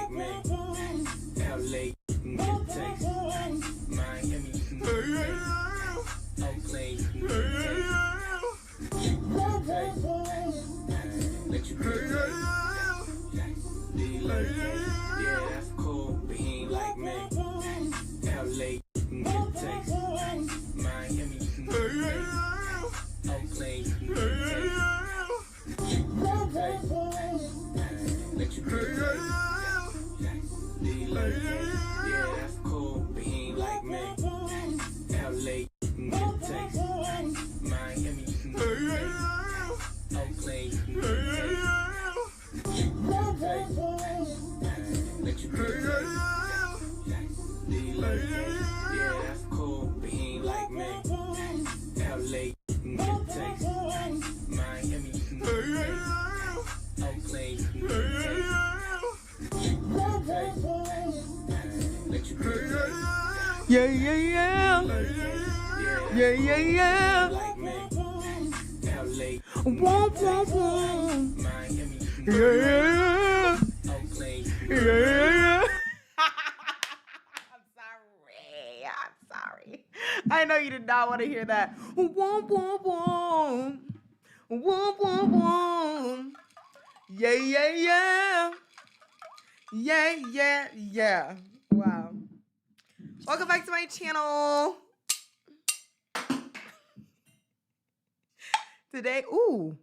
like me. LA, you can get a taste. Miami, you can get a taste. Oakland, you can get a taste. Let you get a taste. Do you like it? Yeah, that's cool, but he ain't like me. LA, you can get a taste. Miami, you can get a taste. Oakland, you can get a taste. Let you get a taste. Do you like it? Yeah, that's cool, but he ain't like me. LA, you can get a taste. Miami, you can get a taste. Oakland, you can get a taste. Let you get a taste. Do you like it? Yeah, that's cool, but he ain't like me. LA, you can get a taste. Miami, you can get a taste. Oakland, you can get a taste. Let you get a taste. Yeah, yeah, yeah. Yeah, yeah, yeah. Like me. LA, Womp, womp, womp. Miami, you can Yeah, get a yeah, taste. Oakland, you can yeah. get a Yeah, taste. yeah. I'm sorry. I know you did not want to hear that. Womp, womp, womp. Womp, womp, womp. Yeah, yeah, yeah. Yeah, yeah, yeah. Wow. Welcome back to my channel. Today, ooh,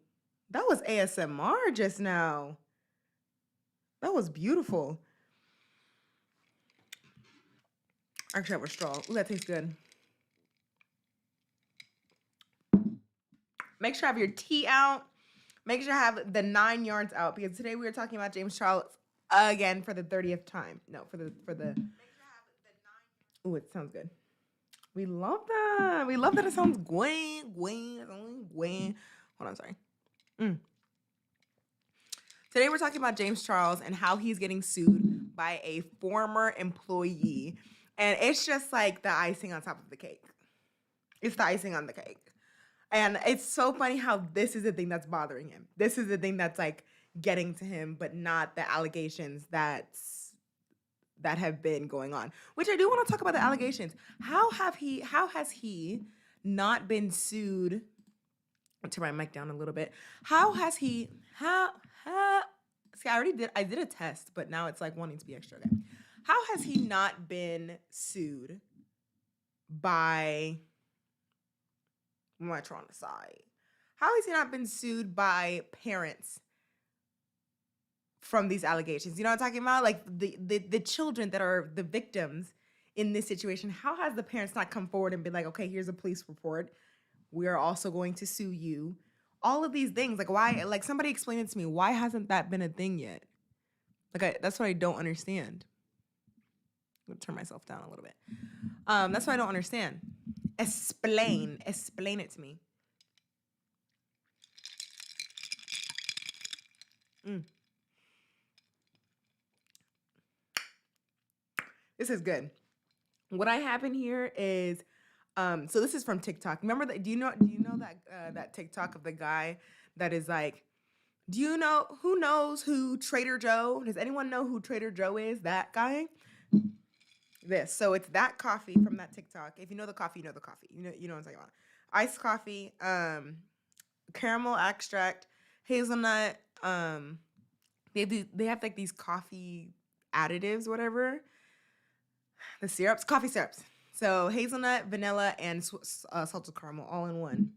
that was ASMR just now. That was beautiful. Actually, I have a straw. Ooh, that tastes good. Make sure you have your tea out. Make sure you have the 9 yards out, because today we are talking about James Charles again for the 30th time. No, for the. Ooh, it sounds good. We love that. We love that it sounds Gwen. Hold on, sorry. Today we're talking about James Charles and how he's getting sued by a former employee. And it's just like the icing on top of the cake. It's the icing on the cake. And it's so funny how this is the thing that's bothering him. This is the thing that's like getting to him, but not the allegations that have been going on. Which I do want to talk about the allegations. How has he not been sued? I'll turn my mic down a little bit. How has he see, I did a test, but now it's like wanting to be extra okay. How has he not been sued by, what am I trying to say? How has he not been sued by parents from these allegations? You know what I'm talking about? Like the children that are the victims in this situation. How has the parents not come forward and been like, okay, here's a police report. We are also going to sue you. All of these things, like why, like somebody explain it to me. Why hasn't that been a thing yet? Like that's what I don't understand. I'm gonna turn myself down a little bit. That's what I don't understand. Explain it to me. This is good. What I have in here is, so this is from TikTok. Remember that? Do you know that that TikTok of the guy that is like, who knows who Trader Joe? Does anyone know who Trader Joe is? That guy. So it's that coffee from that TikTok. If you know the coffee, you know the coffee. You know what I'm talking about. Iced coffee, caramel extract, hazelnut. They have like these coffee additives, whatever. The syrups, coffee syrups. So hazelnut, vanilla, and salted caramel all in one.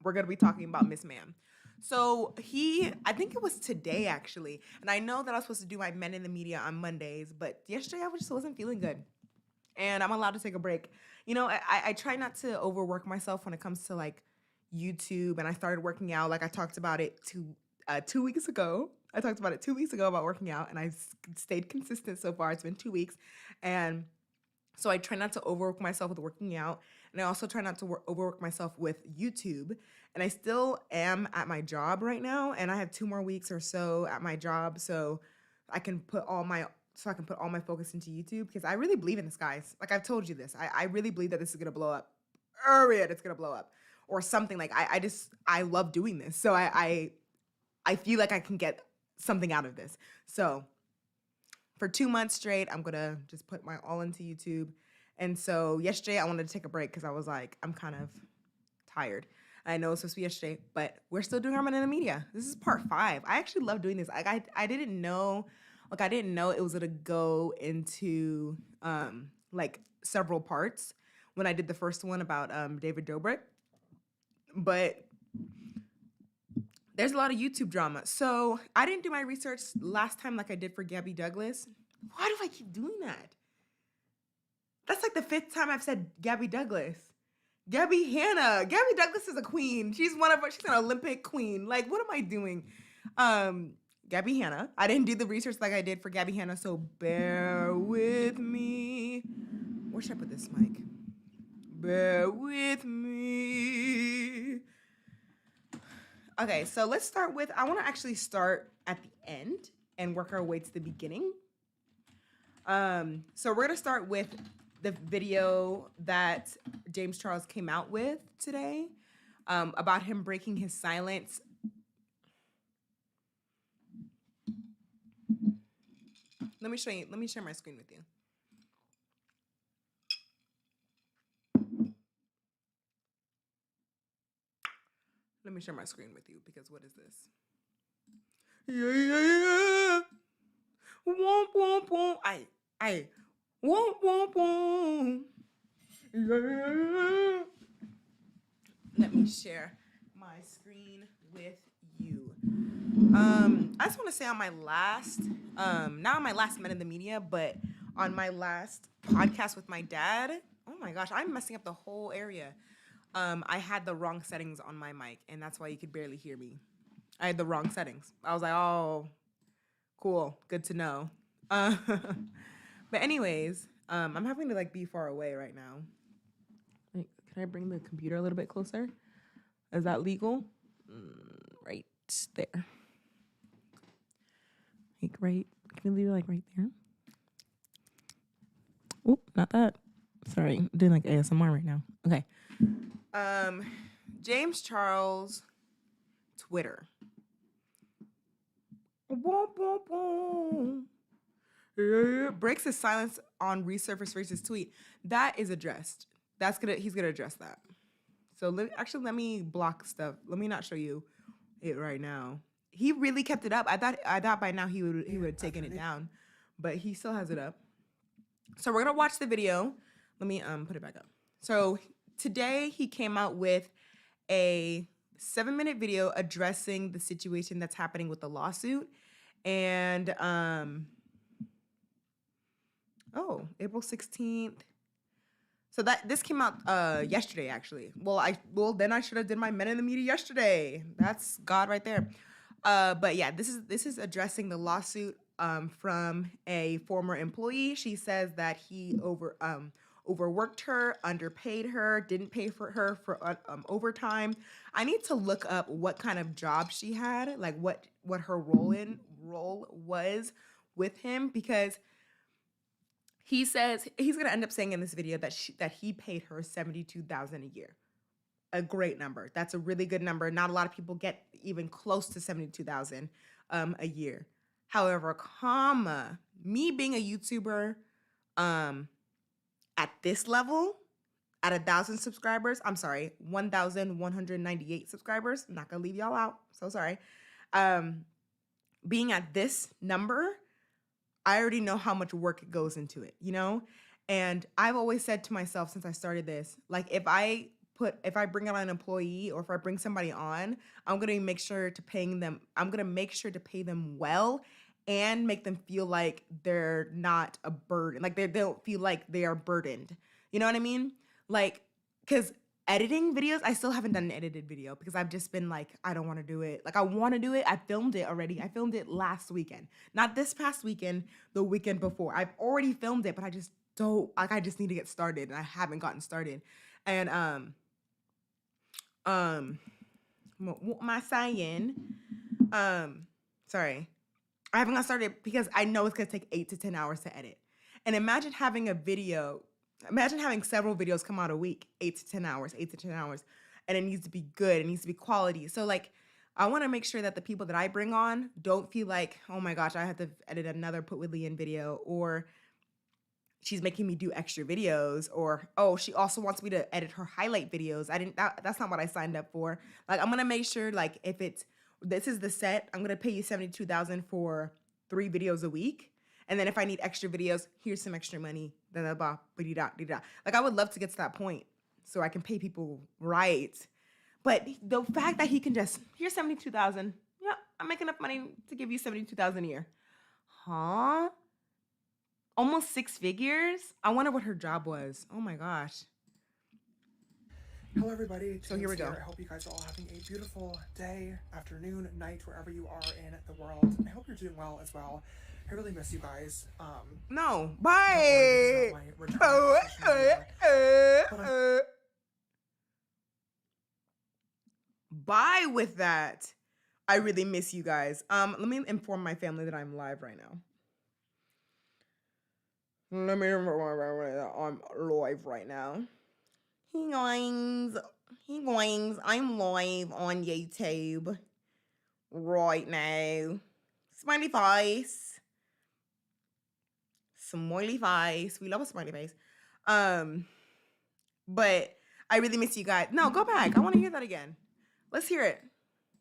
We're going to be talking about Miss Ma'am. So I think it was today actually. And I know that I was supposed to do my Men in the Media on Mondays, but yesterday I just wasn't feeling good. And I'm allowed to take a break. You know, I try not to overwork myself when it comes to like YouTube. And I started working out. Like I talked about it 2 weeks ago. I talked about it 2 weeks ago about working out, and I've stayed consistent so far. It's been 2 weeks. And so I try not to overwork myself with working out. And I also try not to overwork myself with YouTube. And I still am at my job right now. And I have 2 more weeks or so at my job. So I can put all my focus into YouTube, because I really believe in this, guys. Like I've told you this. I really believe that this is going to blow up. It's going to blow up or something. Like I love doing this. So I I feel like I can get something out of this. So for 2 months straight, I'm gonna just put my all into YouTube. And so yesterday I wanted to take a break because I was like, I'm kind of tired. I know it's supposed to be yesterday, but we're still doing our Men in the Media. This is part 5. I actually love doing this. Like I didn't know, like I didn't know it was gonna go into like several parts when I did the first one about David Dobrik. But there's a lot of YouTube drama. So I didn't do my research last time like I did for Gabby Douglas. Why do I keep doing that? That's like the 5th time I've said Gabby Douglas. Gabby Hanna. Gabby Douglas is a queen. She's an Olympic queen. Like, what am I doing? Gabby Hanna. I didn't do the research like I did for Gabby Hanna, so bear with me. Where should I put this mic? Bear with me. Okay, so let's start with, I want to actually start at the end and work our way to the beginning. So we're going to start with the video that James Charles came out with today about him breaking his silence. Let me share my screen with you. Let me share my screen with you because what is this? Yeah. Womp, womp, womp. I. Womp, womp, womp. Yeah. Let me share my screen with you. I just want to say on my last, not on my last Men in the Media, but on my last podcast with my dad. Oh my gosh, I'm messing up the whole area. I had the wrong settings on my mic, and that's why you could barely hear me. I had the wrong settings. I was like, oh, cool, good to know. But anyways, I'm having to like be far away right now. Wait, can I bring the computer a little bit closer? Is that legal? Right there. Like right, can we leave it like right there? Oh, not that. Sorry, I'm doing like ASMR right now. Okay. James Charles, Twitter. Breaks his silence on resurfaced racist tweet. That is addressed. He's gonna address that. So let me block stuff. Let me not show you it right now. He really kept it up. I thought by now he would have taken it down, but he still has it up. So we're gonna watch the video. Let me put it back up. So today he came out with a 7-minute video addressing the situation that's happening with the lawsuit. And April 16th. So this came out yesterday actually. Then I should have did my Men in the Media yesterday. That's God right there. But yeah, this is addressing the lawsuit from a former employee. She says that he overworked her, underpaid her, didn't pay for her for overtime. I need to look up what kind of job she had, like what her role was with him, because he says he's gonna end up saying in this video that he paid her $72,000 a year. A great number. That's a really good number. Not a lot of people get even close to $72,000 a year. However, me being a YouTuber, at this level, at 1,000 subscribers, 1,198 subscribers. I'm not gonna leave y'all out. So sorry. Being at this number, I already know how much work goes into it, you know? And I've always said to myself since I started this, like if I bring on an employee or if I bring somebody on, I'm gonna make sure to pay them well and make them feel like they're not a burden. Like they don't feel like they are burdened. You know what I mean? Like, cause editing videos, I still haven't done an edited video because I've just been like, I don't want to do it. Like I want to do it. I filmed it already. I filmed it last weekend. Not this past weekend, the weekend before. I've already filmed it, but I just need to get started and I haven't gotten started. And what am I saying? Sorry. I haven't gotten started because I know it's gonna take 8 to 10 hours to edit. And imagine having several videos come out a week, 8 to 10 hours, and it needs to be good, it needs to be quality. So like, I want to make sure that the people that I bring on don't feel like, oh my gosh, I have to edit another Put with Leanne video, or she's making me do extra videos, or oh, she also wants me to edit her highlight videos. That's not what I signed up for. Like, I'm gonna make sure, like, if this is the set, I'm gonna pay you $72,000 for 3 videos a week. And then if I need extra videos, here's some extra money. Da da da da da. Like, I would love to get to that point so I can pay people right. But the fact that he can just, here's $72,000. Yeah, I'm making enough money to give you $72,000 a year. Huh? Almost 6 figures? I wonder what her job was. Oh my gosh. Hello everybody, So here we go. I hope you guys are all having a beautiful day, afternoon, night, wherever you are in the world. I hope you're doing well as well. I really miss you guys. No, bye. Bye with that. I really miss you guys. Let me inform my family that I'm live right now. I'm live right now. Hey guys, I'm live on YouTube right now. Smiley face. Smiley face. We love a smiley face. But I really miss you guys. No, go back. I want to hear that again. Let's hear it.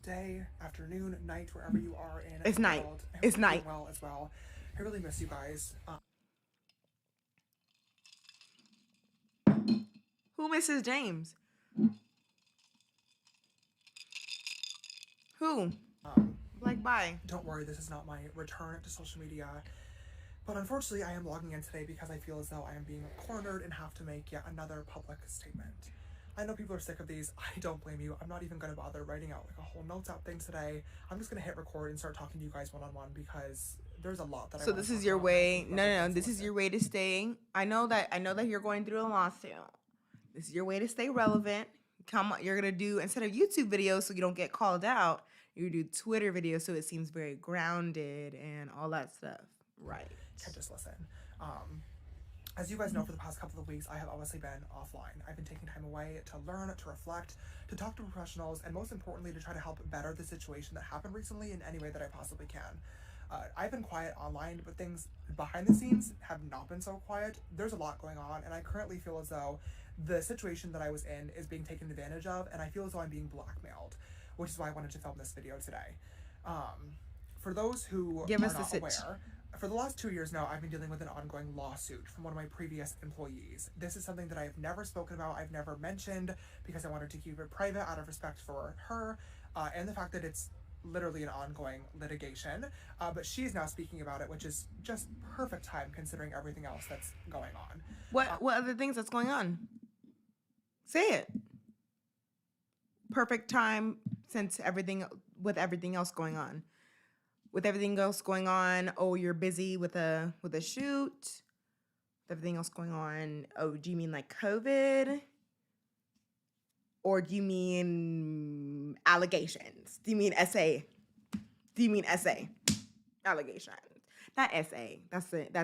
Day, afternoon, night, wherever you are in it's the night. world. I hope It's you're night. doing well as well. I really miss you guys. Who misses James? Who? Like, bye. Don't worry, this is not my return to social media. But unfortunately, I am logging in today because I feel as though I am being cornered and have to make yet another public statement. I know people are sick of these. I don't blame you. I'm not even going to bother writing out like a whole notes app thing today. I'm just going to hit record and start talking to you guys one-on-one because there's a lot that I So this is your way. No. This is your way to stay. I know that you're going through a lawsuit. This is your way to stay relevant. Come on, you're gonna do, instead of YouTube videos so you don't get called out, you do Twitter videos so it seems very grounded and all that stuff. Right. Can't just listen. As you guys know, for the past couple of weeks, I have obviously been offline. I've been taking time away to learn, to reflect, to talk to professionals, and most importantly, to try to help better the situation that happened recently in any way that I possibly can. I've been quiet online, but things behind the scenes have not been so quiet. There's a lot going on, and I currently feel as though the situation that I was in is being taken advantage of, and I feel as though I'm being blackmailed, which is why I wanted to film this video today. For those who are not aware, for the last 2 years now, I've been dealing with an ongoing lawsuit from one of my previous employees. This is something that I have never spoken about, I've never mentioned, because I wanted to keep it private out of respect for her, and the fact that it's literally an ongoing litigation, but she's now speaking about it, which is just perfect time considering everything else that's going on. What other things that's going on? Say it. Perfect time since everything else going on. With everything else going on, oh, you're busy with a shoot. With everything else going on, oh, do you mean like COVID? Or do you mean allegations? Do you mean essay? Do you mean essay? Allegations. Not essay. That's the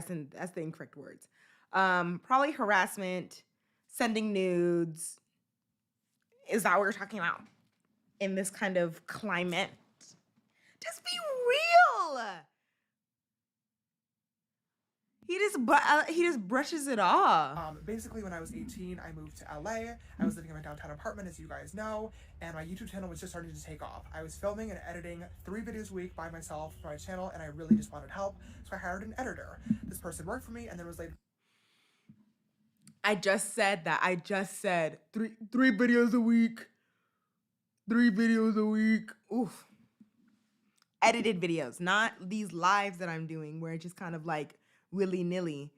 incorrect words. Probably harassment, sending nudes. Is that what we're talking about in this kind of climate? Just be real. He just brushes it off. Basically, when I was 18, I moved to LA. I was living in my downtown apartment, as you guys know, and my YouTube channel was just starting to take off. I was filming and editing 3 videos a week by myself for my channel, and I really just wanted help, so I hired an editor. This person worked for me, and then was later. I just said that. I just said three videos a week. 3 videos a week. Oof. Edited videos, not these lives that I'm doing where it's just kind of like willy-nilly.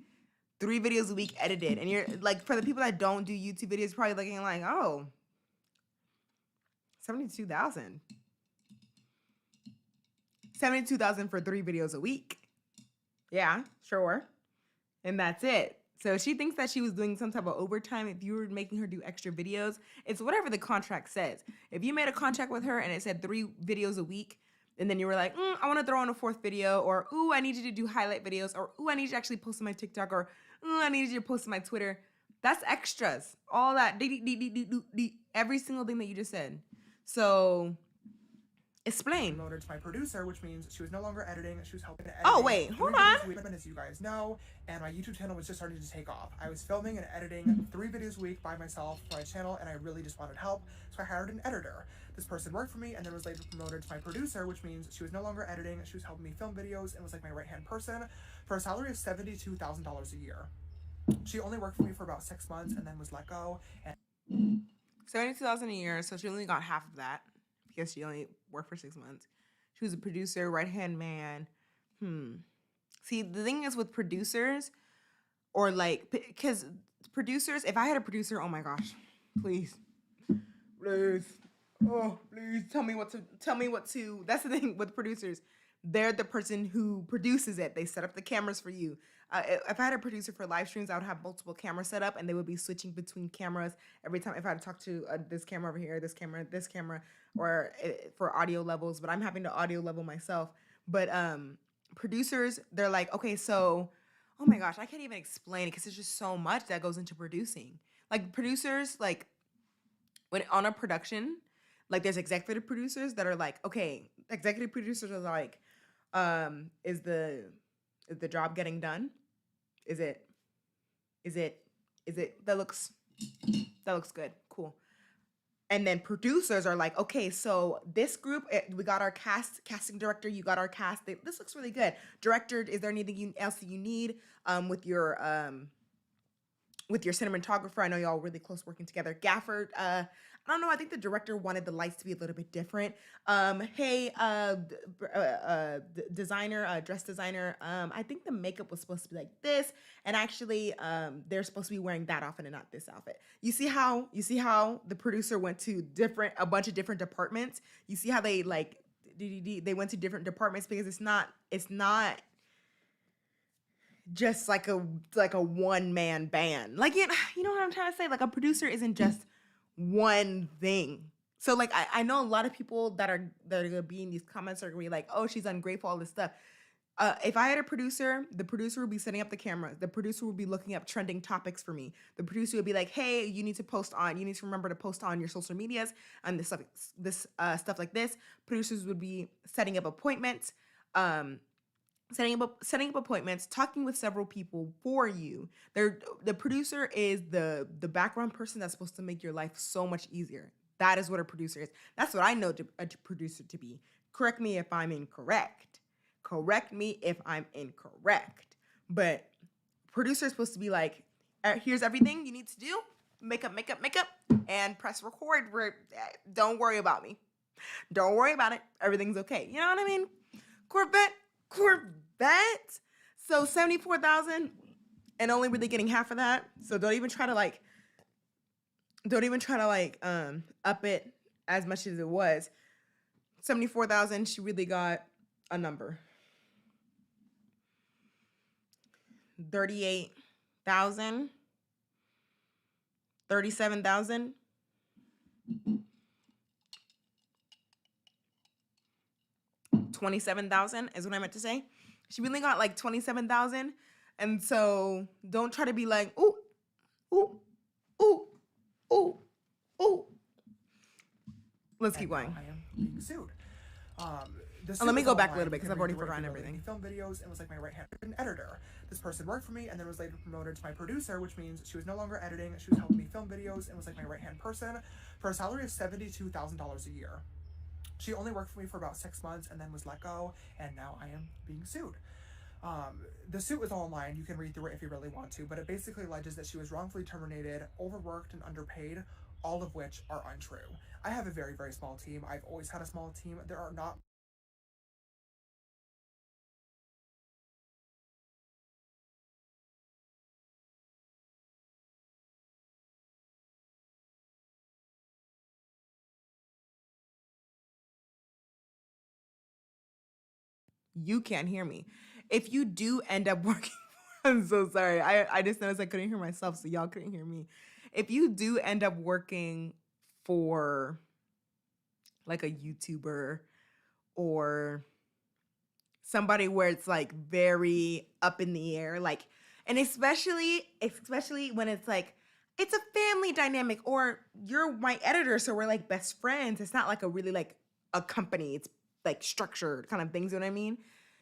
3 videos a week edited. And you're like, for the people that don't do YouTube videos, probably looking like, oh, 72,000. 72,000 for 3 videos a week. Yeah, sure. And that's it. So she thinks that she was doing some type of overtime if you were making her do extra videos. It's whatever the contract says. If you made a contract with her and it said 3 videos a week, and then you were like, I want to throw in a 4th video, or, ooh, I need you to do highlight videos, or, ooh, I need you to actually post on my TikTok, or, ooh, I need you to post on my Twitter. That's extras. All that, every single thing that you just said. So Explain. Promoted to my producer, which means she was no longer editing. She was helping edit. Oh, wait, hold on. As you guys know, and my YouTube channel was just starting to take off. I was filming and editing 3 videos a week by myself for my channel, and I really just wanted help, so I hired an editor. This person worked for me and then was later promoted to my producer, which means she was no longer editing. She was helping me film videos and was like my right-hand person for a salary of $72,000 a year. She only worked for me for about 6 months and then was let go. And $72,000 a year, so she only got half of that because she only worked for 6 months. She was a producer, right-hand man. See, the thing is with producers, or like, because producers, if I had a producer, oh my gosh, please, oh, please tell me what to, that's the thing with producers. They're the person who produces it. They set up the cameras for you. If I had a producer for live streams, I would have multiple cameras set up, and they would be switching between cameras every time. If I had to talk to this camera over here, this camera, or for audio levels, but I'm having to audio level myself. But producers, they're like, okay, so, oh my gosh, I can't even explain it because there's just so much that goes into producing. Like producers, like when on a production, like there's executive producers that are like, okay, executive producers are like, is the job getting done? Is it that looks good, cool. And then producers are like, okay, so this group, we got our casting director, you got our cast, this looks really good. Director, is there anything else that you need with your cinematographer? I know y'all really close working together. Gaffer, I don't know, I think the director wanted the lights to be a little bit different. Hey, designer, dress designer, I think the makeup was supposed to be like this, and actually they're supposed to be wearing that outfit and not this outfit. You see how the producer went to a bunch of different departments? You see how they like they went to different departments because it's not just like a one-man band. Like, you know what I'm trying to say? Like, a producer isn't just one thing. So like I know a lot of people that are gonna be in these comments are gonna be like, oh, she's ungrateful, all this stuff. If I had a producer, the producer would be setting up the camera. The producer would be looking up trending topics for me. The producer would be like, hey, you need to remember to post on your social medias and this stuff like this. Producers would be setting up appointments, setting up appointments, talking with several people for you. The producer is the background person that's supposed to make your life so much easier. That is what a producer is. That's what I know a producer to be. Correct me if I'm incorrect. But producer is supposed to be like, here's everything you need to do. Makeup, and press record. Don't worry about me. Don't worry about it. Everything's okay. You know what I mean? Corvette. So 74,000 and only really getting half of that. So don't even try to up it as much as it was. 74,000, she really got a number. 38,000, 37,000. $27,000 is what I meant to say. She really got like 27,000. And so don't try to be like, ooh. Let's keep going. I am being sued. Let me go back a little bit because I've already forgotten everything. Film videos and was like my right-hand editor. This person worked for me and then was later promoted to my producer, which means she was no longer editing. She was helping me film videos and was like my right-hand person for a salary of $72,000 a year. She only worked for me for about 6 months and then was let go, and now I am being sued. The suit is online. You can read through it if you really want to, but it basically alleges that she was wrongfully terminated, overworked, and underpaid, all of which are untrue. I have a very, very small team. I've always had a small team. There are not You can't hear me. If you do end up working, I'm so sorry. I just noticed I couldn't hear myself, so y'all couldn't hear me. If you do end up working for like a YouTuber or somebody where it's like very up in the air, like, and especially when it's like, it's a family dynamic, or you're my editor, so we're like best friends. It's not like a really like a company. It's like structured kind of things. You know what I mean?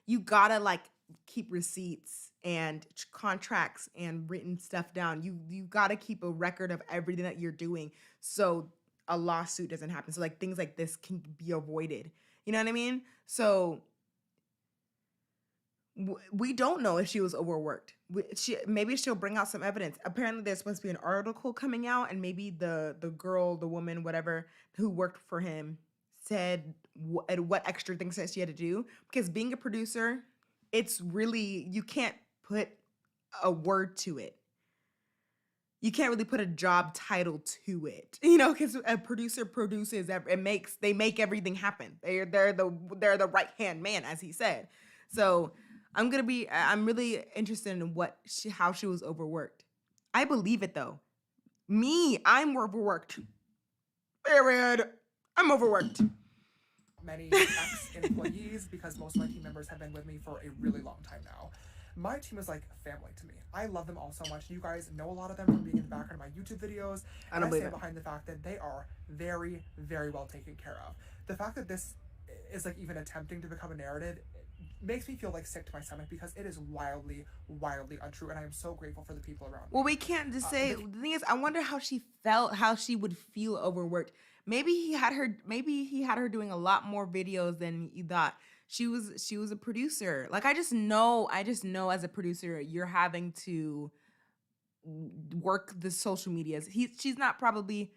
You gotta like keep receipts and contracts and written stuff down. You gotta keep a record of everything that you're doing so a lawsuit doesn't happen. So like things like this can be avoided. You know what I mean? So we don't know if she was overworked. Maybe she'll bring out some evidence. Apparently, there's supposed to be an article coming out, and maybe the girl, the woman, whatever, who worked for him said what extra things that she had to do. Because being a producer, it's really, you can't put a word to it. You can't really put a job title to it, you know, because a producer produces, they make everything happen. They're the right hand man, as he said. So I'm really interested in how she was overworked. I believe it though. I'm overworked. Period. I'm overworked. Many ex-employees, because most of my team members have been with me for a really long time now. My team is like family to me. I love them all so much. You guys know a lot of them from being in the background of my YouTube videos. And I stand behind the fact that they are very, very well taken care of. The fact that this is like even attempting to become a narrative makes me feel like sick to my stomach, because it is wildly, wildly untrue, and I am so grateful for the people around me. Well, we can't just say, the thing is, I wonder how she felt, how she would feel overworked. Maybe he had her doing a lot more videos than he thought. She was a producer. Like, I just know as a producer, you're having to work the social medias. She's probably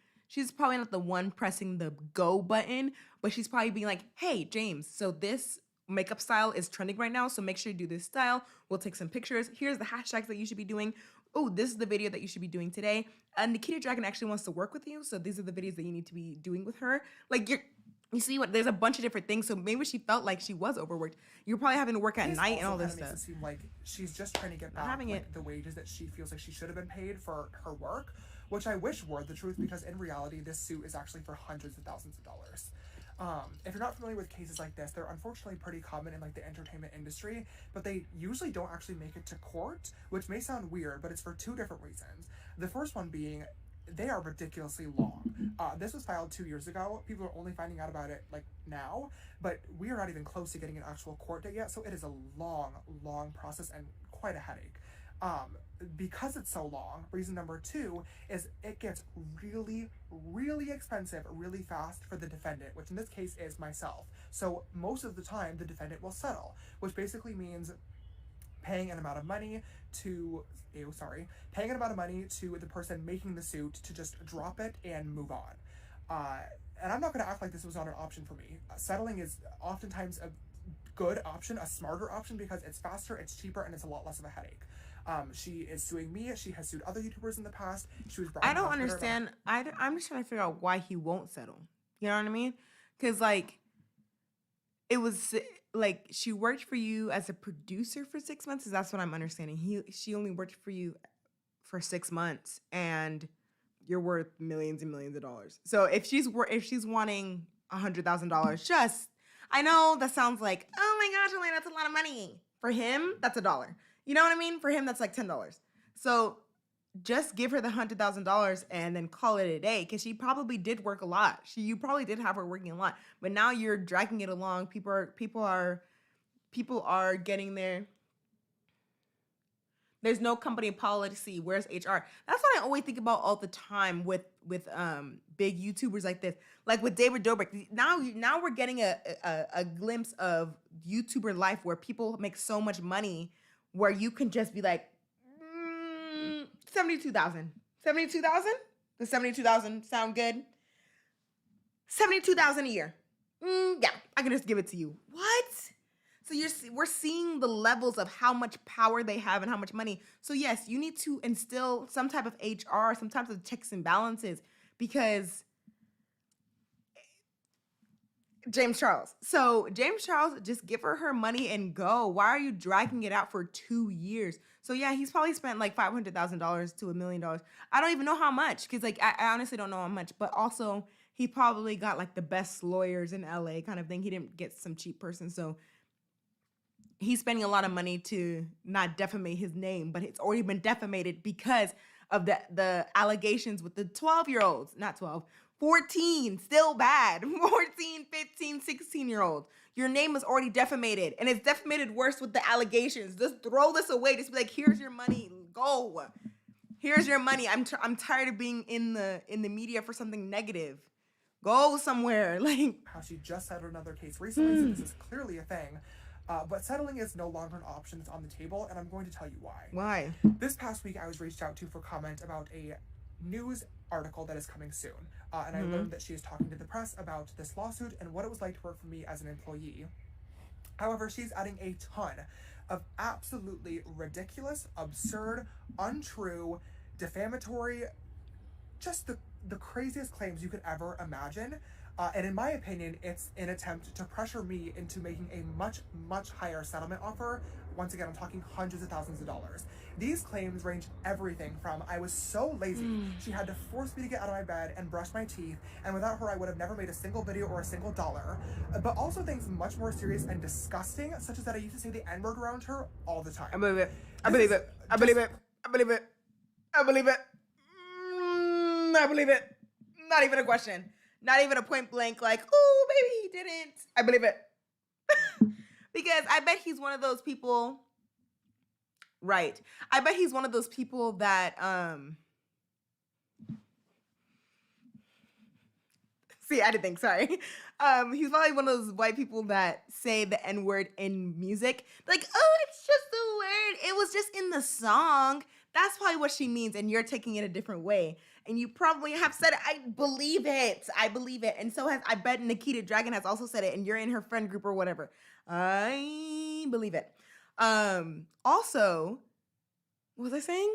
not the one pressing the go button, but she's probably being like, hey, James, so this makeup style is trending right now, so make sure you do this style. We'll take some pictures. Here's the hashtags that you should be doing. Oh, this is the video that you should be doing today. And Nikita Dragon actually wants to work with you, so these are the videos that you need to be doing with her. Like, you see what? There's a bunch of different things. So maybe she felt like she was overworked. You're probably having to work at night and all this stuff. Makes it seem like she's just trying to get back the wages that she feels like she should have been paid for her work, which I wish were the truth, because in reality, this suit is actually for hundreds of thousands of dollars. If you're not familiar with cases like this, they're unfortunately pretty common in like the entertainment industry, but they usually don't actually make it to court, which may sound weird, but it's for two different reasons. The first one being, they are ridiculously long. This was filed 2 years ago. People are only finding out about it like now, but we are not even close to getting an actual court date yet, so it is a long, long process and quite a headache. Because it's so long, reason number two is it gets really, really expensive really fast for the defendant, which in this case is myself. So most of the time, the defendant will settle, which basically means paying an amount of money to the person making the suit to just drop it and move on. And I'm not going to act like this was not an option for me. Settling is oftentimes a good option, a smarter option, because it's faster, it's cheaper, and it's a lot less of a headache. She is suing me. She has sued other YouTubers in the past. She was. I don't understand. I'm just trying to figure out why he won't settle. You know what I mean? Because like, it was like she worked for you as a producer for 6 months. That's what I'm understanding. She only worked for you for 6 months, and you're worth millions and millions of dollars. So if she's wanting $100,000, I know that sounds like, oh my gosh, Elena, that's a lot of money. For him, that's $1. You know what I mean? For him, that's like $10. So just give her the $100,000 and then call it a day, because she probably did work a lot. You probably did have her working a lot, but now you're dragging it along. People are getting there. There's no company policy. Where's HR? That's what I always think about all the time with big YouTubers like this, like with David Dobrik. Now we're getting a glimpse of YouTuber life where people make so much money, where you can just be like, 72,000. 72,000? Does 72,000 sound good? 72,000 a year. Yeah, I can just give it to you. What? So we're seeing the levels of how much power they have and how much money. So yes, you need to instill some type of HR, some types of checks and balances, because James Charles. So James Charles, just give her money and go. Why are you dragging it out for 2 years? So yeah, he's probably spent like $500,000 to $1 million. I don't even know how much, because like I honestly don't know how much. But also he probably got like the best lawyers in LA kind of thing. He didn't get some cheap person. So he's spending a lot of money to not defamate his name, but it's already been defamated because of the allegations with the 12-year-olds, not 12, 14, still bad. 14, 15, 16-year-old. Your name is already defamated, and it's defamated worse with the allegations. Just throw this away. Just be like, here's your money. Go. Here's your money. I'm tired of being in the media for something negative. Go somewhere. Like, how she just settled another case recently, so this is clearly a thing. But settling is no longer an option that's on the table, and I'm going to tell you why. Why? This past week, I was reached out to for comment about a news article that is coming soon. And I learned that she is talking to the press about this lawsuit and what it was like to work for me as an employee. However, she's adding a ton of absolutely ridiculous, absurd, untrue, defamatory, just the craziest claims you could ever imagine. And in my opinion, it's an attempt to pressure me into making a much, much higher settlement offer. Once again, I'm talking hundreds of thousands of dollars. These claims range everything from I was so lazy, she had to force me to get out of my bed and brush my teeth, and without her I would have never made a single video or a single dollar. But also things much more serious and disgusting, such as that I used to say the N-word around her all the time. I believe it. I believe it. I believe it. I believe it. I believe it. I believe it. Not even a question. Not even a point blank like, oh, maybe he didn't. I believe it. Because I bet he's one of those people. Right. I bet he's one of those people that, see, I didn't think, sorry. He's probably one of those white people that say the N-word in music. Like, oh, it's just a word. It was just in the song. That's probably what she means, and you're taking it a different way. And you probably have said it. I believe it. I believe it. And so I bet Nikita Dragon has also said it, and you're in her friend group or whatever. I believe it. Also, what was I saying?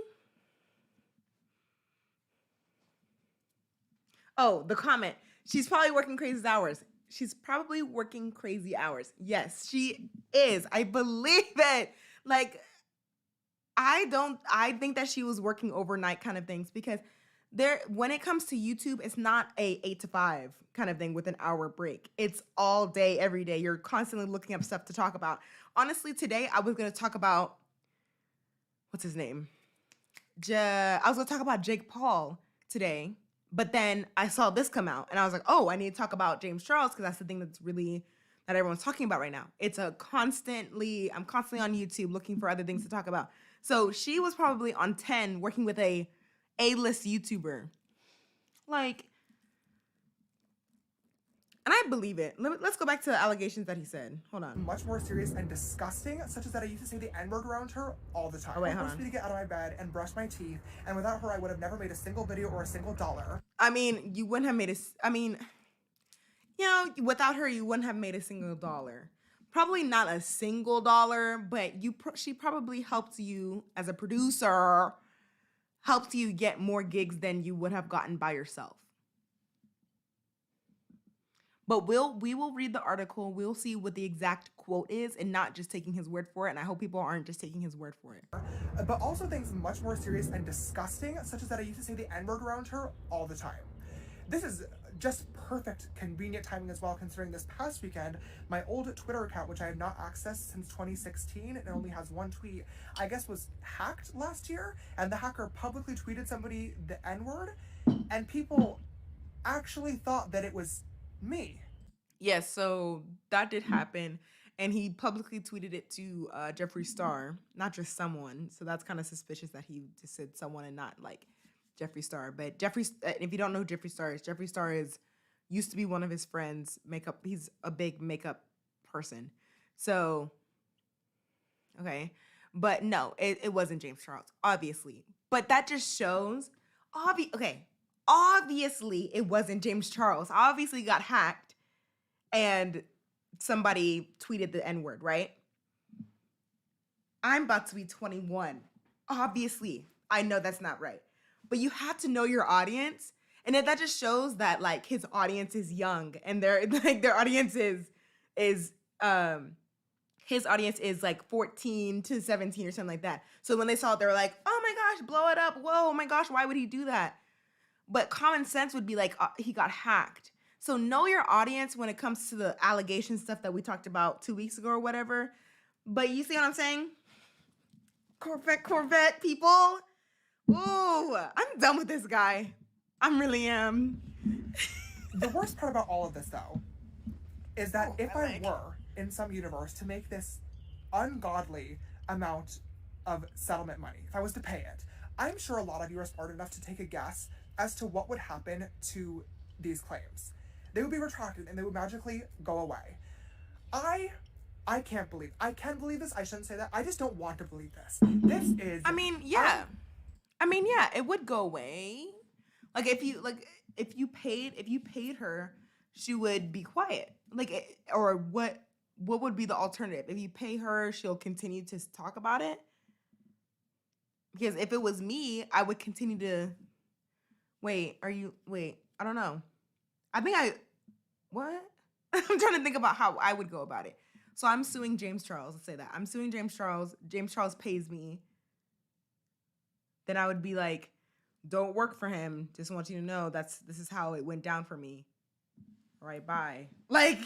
Oh, the comment. She's probably working crazy hours. She's probably working crazy hours. Yes, she is. I believe it. Like, I think that she was working overnight kind of things, because when it comes to YouTube, it's not a 8 to 5 kind of thing with an hour break. It's all day, every day. You're constantly looking up stuff to talk about. Honestly, today I was going to talk about, what's his name? I was going to talk about Jake Paul today, but then I saw this come out and I was like, oh, I need to talk about James Charles, because that's the thing that everyone's talking about right now. I'm constantly on YouTube looking for other things to talk about. So she was probably on 10 working with a A-list YouTuber. Like, and I believe it. Let's go back to the allegations that he said. Hold on. Much more serious and disgusting, such as that I used to say the N-word around her all the time. Oh, wait, she hold forced on. me to get out of my bed and brush my teeth, and without her I would have never made a single video or a single dollar. I mean, you wouldn't have made without her, you wouldn't have made a single dollar. Probably not a single dollar, but she probably helped you as a producer, helped you get more gigs than you would have gotten by yourself. But we will read the article. We'll see what the exact quote is and not just taking his word for it. And I hope people aren't just taking his word for it. But also things much more serious and disgusting, such as that I used to say the N-word around her all the time. This is just perfect, convenient timing as well, considering this past weekend, my old Twitter account, which I have not accessed since 2016, and only has one tweet, I guess was hacked last year, and the hacker publicly tweeted somebody the N-word, and people actually thought that it was me. Yes, so that did happen, and he publicly tweeted it to Jeffree Star, not just someone, so that's kind of suspicious that he just said someone and not, like, Jeffree Star. But if you don't know who Jeffree Star used to be one of his friends. He's a big makeup person. So, okay. But no, it wasn't James Charles, obviously. But that just shows, obviously it wasn't James Charles. Obviously he got hacked and somebody tweeted the N-word, right? I'm about to be 21. Obviously, I know that's not right. But you have to know your audience, and that just shows that, like, his audience is young, and their audience is his audience is like 14 to 17 or something like that. So when they saw it, they were like, oh my gosh, blow it up. Whoa, oh my gosh, why would he do that? But common sense would be like, he got hacked. So know your audience when it comes to the allegation stuff that we talked about 2 weeks ago or whatever. But you see what I'm saying? Corvette people. Ooh, I'm done with this guy. I really am. The worst part about all of this, though, is that Oh, if I I like. were in some universe to make this ungodly amount of settlement money, if I was to pay it, I'm sure a lot of you are smart enough to take a guess as to what would happen to these claims. They would be retracted and they would magically go away. I can't believe. I can believe this. I shouldn't say that. I just don't want to believe this. This is. I mean, yeah. I mean, yeah, it would go away. Like if you paid her, she would be quiet. Like or what would be the alternative? If you pay her, she'll continue to talk about it. Because if it was me, I would continue to wait, I don't know. I think what? I'm trying to think about how I would go about it. So I'm suing James Charles. Let's say that. I'm suing James Charles. James Charles pays me. Then I would be like, don't work for him. Just want you to know this is how it went down for me. All right, bye. Like,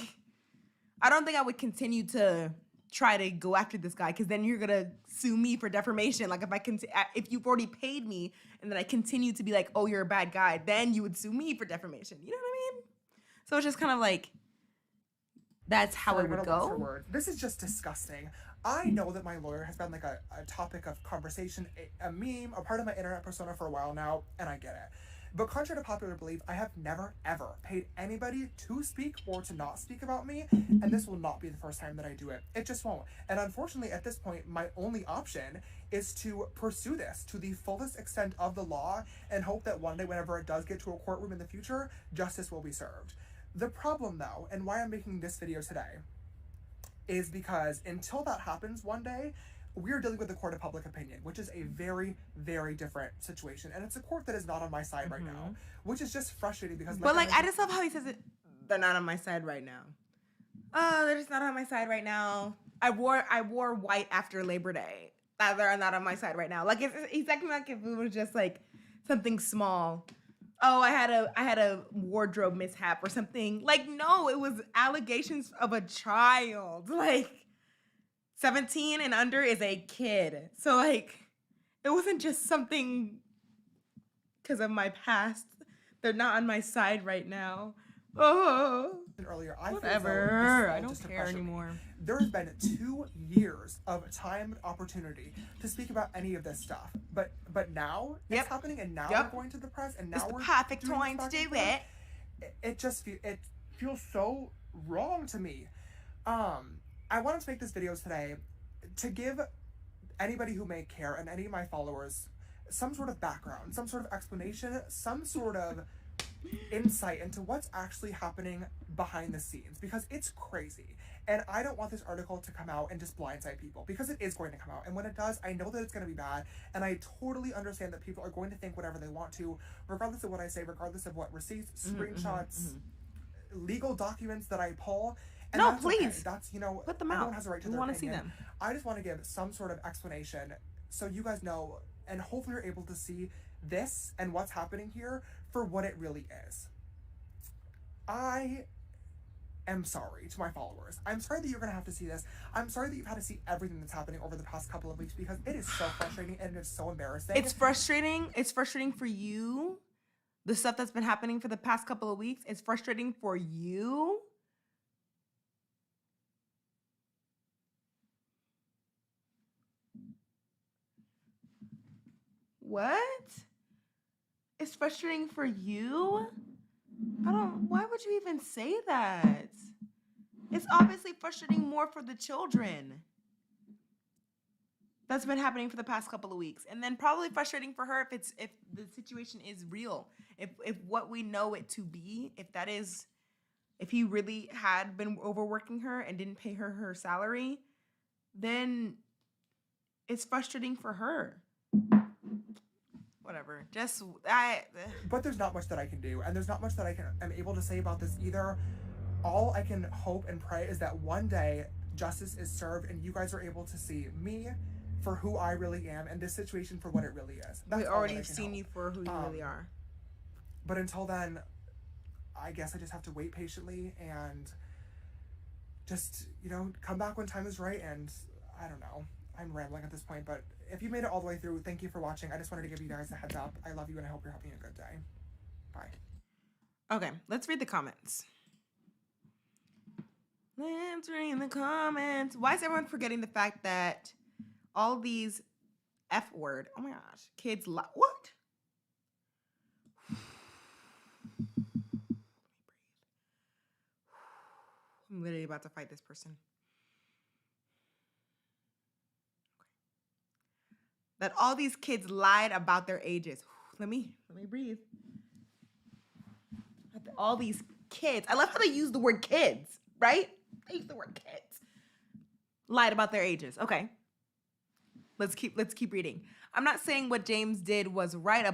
I don't think I would continue to try to go after this guy because then you're gonna sue me for defamation. Like if you've already paid me and then I continue to be like, oh, you're a bad guy, then you would sue me for defamation. You know what I mean? So it's just kind of like that's how it would go. This is just disgusting. I know that my lawyer has been like a topic of conversation, a meme, a part of my internet persona for a while now, and I get it. But contrary to popular belief, I have never, ever paid anybody to speak or to not speak about me, and this will not be the first time that I do it. It just won't. And unfortunately, at this point, my only option is to pursue this to the fullest extent of the law and hope that one day, whenever it does get to a courtroom in the future, justice will be served. The problem, though, and why I'm making this video today, is because until that happens one day, we're dealing with the court of public opinion, which is a very, very different situation. And it's a court that is not on my side right now, which is just frustrating because... But, I just love how he says it, they're not on my side right now. Oh, they're just not on my side right now. I wore white after Labor Day. They're not on my side right now. Like, it's acting like if it was just, like, something small. Oh, I had a wardrobe mishap or something. Like, no, it was allegations of a child. Like... 17 and under is a kid. So, like, it wasn't just something because of my past. They're not on my side right now. Oh, earlier, whatever. I don't care anymore. There has been 2 years of time and opportunity to speak about any of this stuff. But now it's happening, and now we're going to the press, and now it's we're the perfect time to do it. It just feels so wrong to me. I wanted to make this video today to give anybody who may care and any of my followers some sort of background, some sort of explanation, some sort of insight into what's actually happening behind the scenes, because it's crazy. And I don't want this article to come out and just blindside people, because it is going to come out. And when it does, I know that it's going to be bad. And I totally understand that people are going to think whatever they want to, regardless of what I say, regardless of what receipts, screenshots, legal documents that I pull. And no, that's please. Okay. That's, put them out. Everyone has a right to their want opinion. To see them. I just want to give some sort of explanation so you guys know, and hopefully you're able to see this and what's happening here for what it really is. I am sorry to my followers. I'm sorry that you're going to have to see this. I'm sorry that you've had to see everything that's happening over the past couple of weeks, because it is so frustrating and it's so embarrassing. It's frustrating. It's frustrating for you. The stuff that's been happening for the past couple of weeks. It's frustrating for you. What? It's frustrating for you? Why would you even say that? It's obviously frustrating more for the children. That's been happening for the past couple of weeks. And then probably frustrating for her if the situation is real. If what we know it to be, if he really had been overworking her and didn't pay her salary, then it's frustrating for her. Whatever. But there's not much that I can do, and there's not much that I'm able to say about this either. All I can hope and pray is that one day justice is served and you guys are able to see me for who I really am and this situation for what it really is. We already seen you for who you really are. But until then, I guess I just have to wait patiently and just, come back when time is right. And I don't know. I'm rambling at this point, but if you made it all the way through, thank you for watching. I just wanted to give you guys a heads up. I love you and I hope you're having a good day. Bye. Okay, let's read the comments. Let's read the comments. Why is everyone forgetting the fact that all these F word, oh my gosh, kids, what? I'm literally about to fight this person. That all these kids lied about their ages. Let me breathe. All these kids. I love how they use the word kids, right? They use the word kids. Lied about their ages. Okay. Let's keep reading. I'm not saying what James did was right,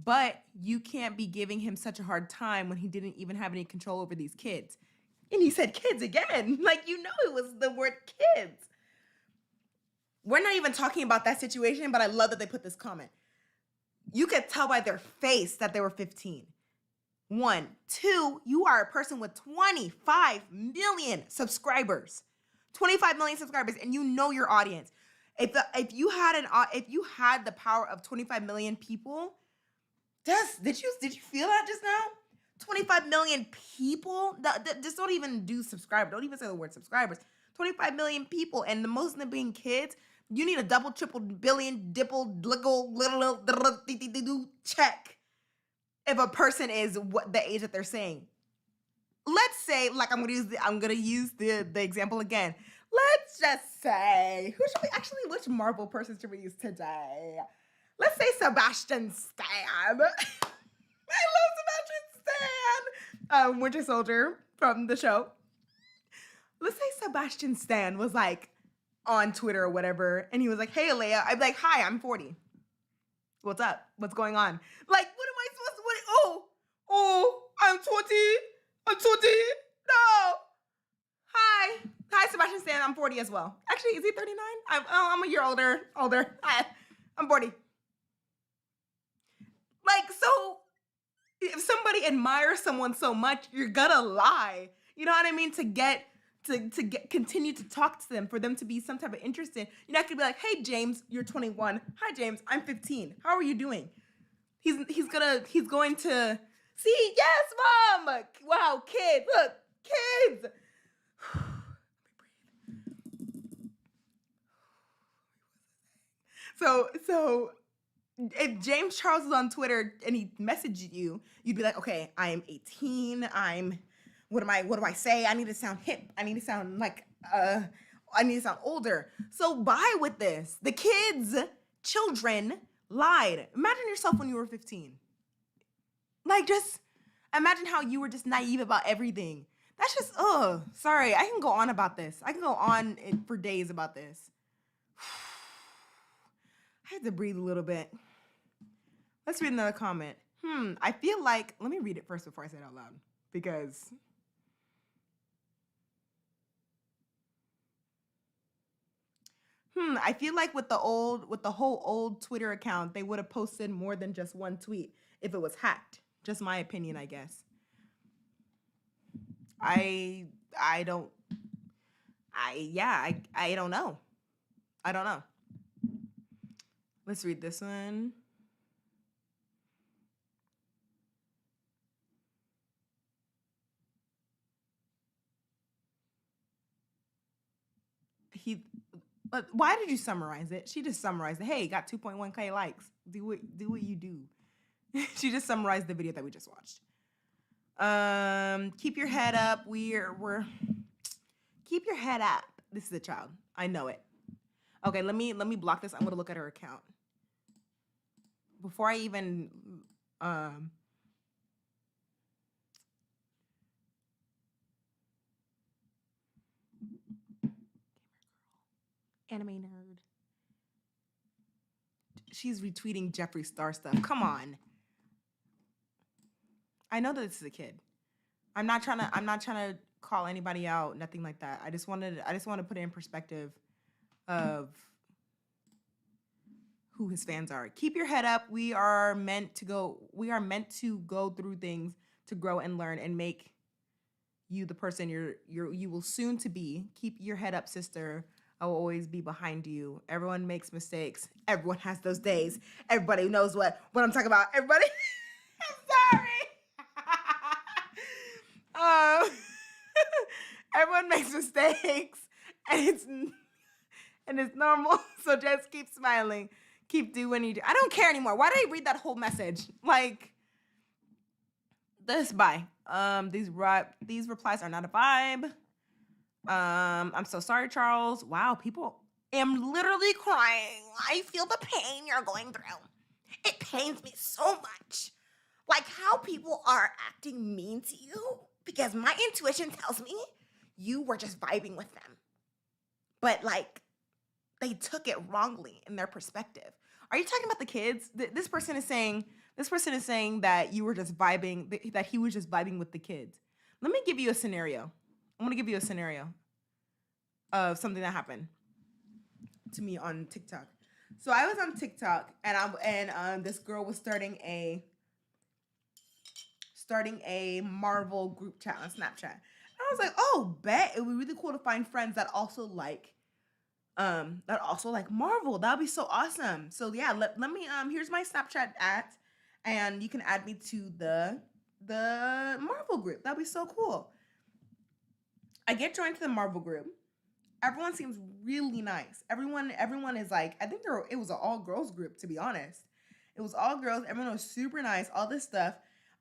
but you can't be giving him such a hard time when he didn't even have any control over these kids. And he said kids again. Like, it was the word kids. We're not even talking about that situation, but I love that they put this comment. You could tell by their face that they were 15. 1. 2, you are a person with 25 million subscribers. 25 million subscribers, and you know your audience. If you had the power of 25 million people, did you feel that just now? 25 million people? Just don't even do subscribers. Don't even say the word subscribers. 25 million people, and the most of them being kids. You need a double, triple, billion, dipple, little check if a person is what the age that they're saying. Let's say, like, I'm gonna use the example again. Let's just say, which Marvel person should we use today? Let's say Sebastian Stan. I love Sebastian Stan. Winter Soldier from the show. Let's say Sebastian Stan was like on Twitter or whatever, and he was like, "Hey, Leia," I'd be like, "Hi, I'm 40. What's up? What's going on?" Like, what am I supposed to? I'm 20. I'm 20. No. Hi, Sebastian Stan. I'm 40 as well. Actually, is he 39? I'm a year older. Hi, I'm 40. Like, so if somebody admires someone so much, you're gonna lie. You know what I mean? To continue to talk to them, for them to be some type of interested. You're not gonna be like, "Hey, James, you're 21. Hi, James, I'm 15. How are you doing?" He's going to see. Yes, Mom. Wow, kids. Look, kids. So if James Charles is on Twitter and he messaged you, you'd be like, "Okay, I am 18. What do I say? I need to sound hip. I need to sound like I need to sound older." So bye with this. The children lied. Imagine yourself when you were 15. Like, just imagine how you were just naive about everything. That's just, sorry. I can go on about this. I can go on for days about this. I had to breathe a little bit. Let's read another comment. I feel like, let me read it first before I say it out loud, because I feel like with the whole old Twitter account, they would have posted more than just one tweet if it was hacked. Just my opinion, I guess. I don't know. I don't know. Let's read this one. But why did you summarize it? She just summarized it. Hey, got 2.1K likes. Do what you do. She just summarized the video that we just watched. Keep your head up. We're keep your head up. This is a child. I know it. Okay, let me block this. I'm gonna look at her account before I even anime nerd. She's retweeting Jeffree Star stuff. Come on. I know that this is a kid. I'm not trying to call anybody out, nothing like that. I just want to put it in perspective of who his fans are. Keep your head up. We are meant to go through things to grow and learn and make you the person you will soon to be. Keep your head up, sister. I will always be behind you. Everyone makes mistakes. Everyone has those days. Everybody knows what I'm talking about. Everybody. I'm sorry. Everyone makes mistakes, and it's normal. So just keep smiling, keep doing what you do. I don't care anymore. Why did I read that whole message? Like this. Bye. These replies are not a vibe. I'm so sorry, Charles. Wow, people am literally crying. I feel the pain you're going through. It pains me so much. Like how people are acting mean to you because my intuition tells me you were just vibing with them. But like they took it wrongly in their perspective. Are you talking about the kids? This person is saying that you were just vibing, that he was just vibing with the kids. Let me give you a scenario. I'm gonna give you a scenario of something that happened to me on TikTok. So I was on TikTok and this girl was starting a Marvel group chat on Snapchat. And I was like, oh, bet it would be really cool to find friends that also like Marvel. That would be so awesome. So yeah, let me here's my Snapchat and you can add me to the Marvel group. That'd be so cool. I get joined to the Marvel group. Everyone seems really nice. Everyone is like, I think it was an all girls group, to be honest. It was all girls. Everyone was super nice, all this stuff.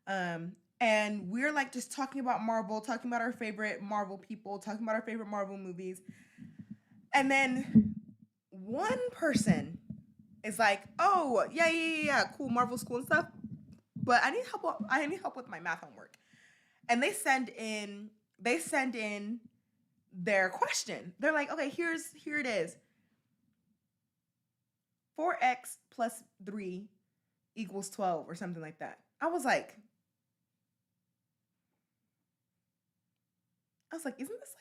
And we're like just talking about Marvel, talking about our favorite Marvel people, talking about our favorite Marvel movies. And then one person is like, oh, yeah, cool, Marvel's cool and stuff. But I need help with my math homework. And they send in their question. They're like, okay, here it is. 4x plus 3 equals 12 or something like that. I was like, isn't this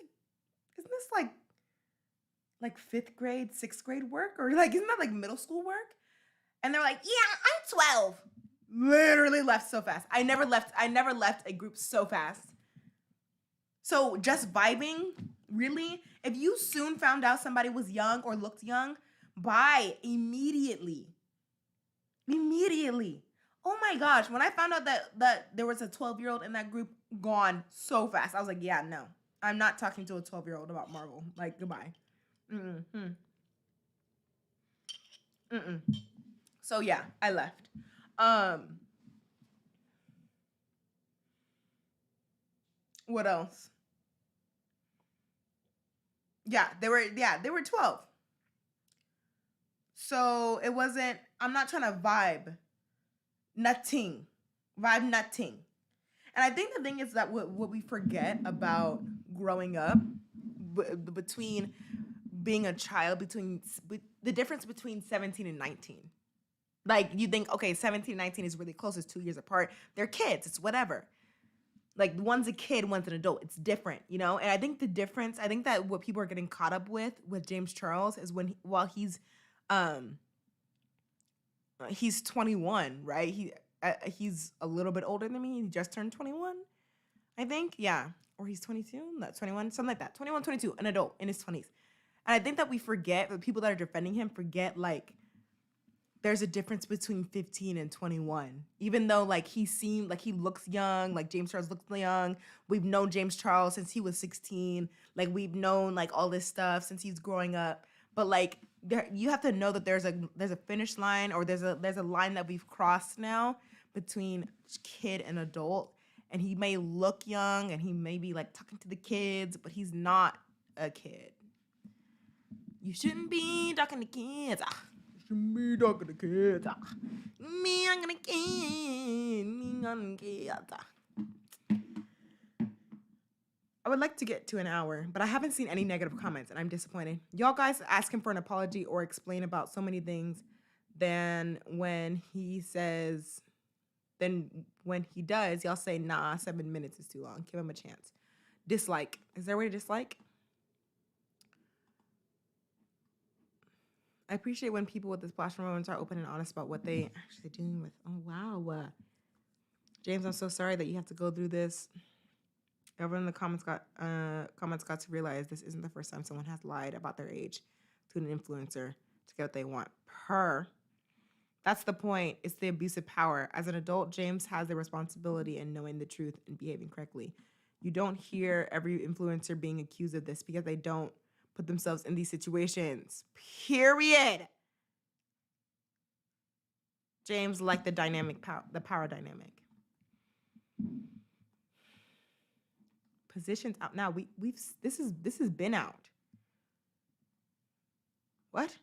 like 5th grade, 6th grade work? Or like, isn't that like middle school work? And they're like, yeah, I'm 12. Literally left so fast. I never left a group so fast. So just vibing, really? If you soon found out somebody was young or looked young, bye immediately. Immediately. Oh my gosh, when I found out that there was a 12-year-old in that group, gone so fast. I was like, yeah, no. I'm not talking to a 12-year-old about Marvel. Like, goodbye. So yeah, I left. What else? Yeah, they were 12. So it wasn't, I'm not trying to vibe nothing. Vibe nothing. And I think the thing is that what we forget about growing up, between being a child, the difference between 17 and 19. Like, you think, okay, 17 and 19 is really close. It's 2 years apart. They're kids. It's whatever. Like, one's a kid, one's an adult. It's different, you know? And I think that what people are getting caught up with James Charles is while he's 21, right? He's a little bit older than me. He just turned 21, I think. Yeah. Or he's 22, not 21, something like that. 21, 22, an adult in his 20s. And I think that we forget, the people that are defending him forget, like, there's a difference between 15 and 21. Even though, like, he seemed like he looks young, like James Charles looks young. We've known James Charles since he was 16. Like, we've known, like, all this stuff since he's growing up. But, like, you have to know that there's a finish line, or there's a line that we've crossed now between kid and adult. And he may look young, and he may be, like, talking to the kids, but he's not a kid. You shouldn't be talking to kids. Me talking to kids. Me talking to kids. Me talking to kids. I would like to get to an hour, but I haven't seen any negative comments, and I'm disappointed. Y'all guys ask him for an apology or explain about so many things. Then when he does, y'all say, nah, 7 minutes is too long. Give him a chance. Dislike. Is there a way to dislike? I appreciate when people with this platform moments are open and honest about what they actually doing with. Oh, wow. James, I'm so sorry that you have to go through this. Everyone in the comments got to realize this isn't the first time someone has lied about their age to an influencer to get what they want. That's the point. It's the abuse of power. As an adult, James has the responsibility in knowing the truth and behaving correctly. You don't hear every influencer being accused of this because they don't put themselves in these situations. Period. James liked the power dynamic. Positions out now. This has been out. What?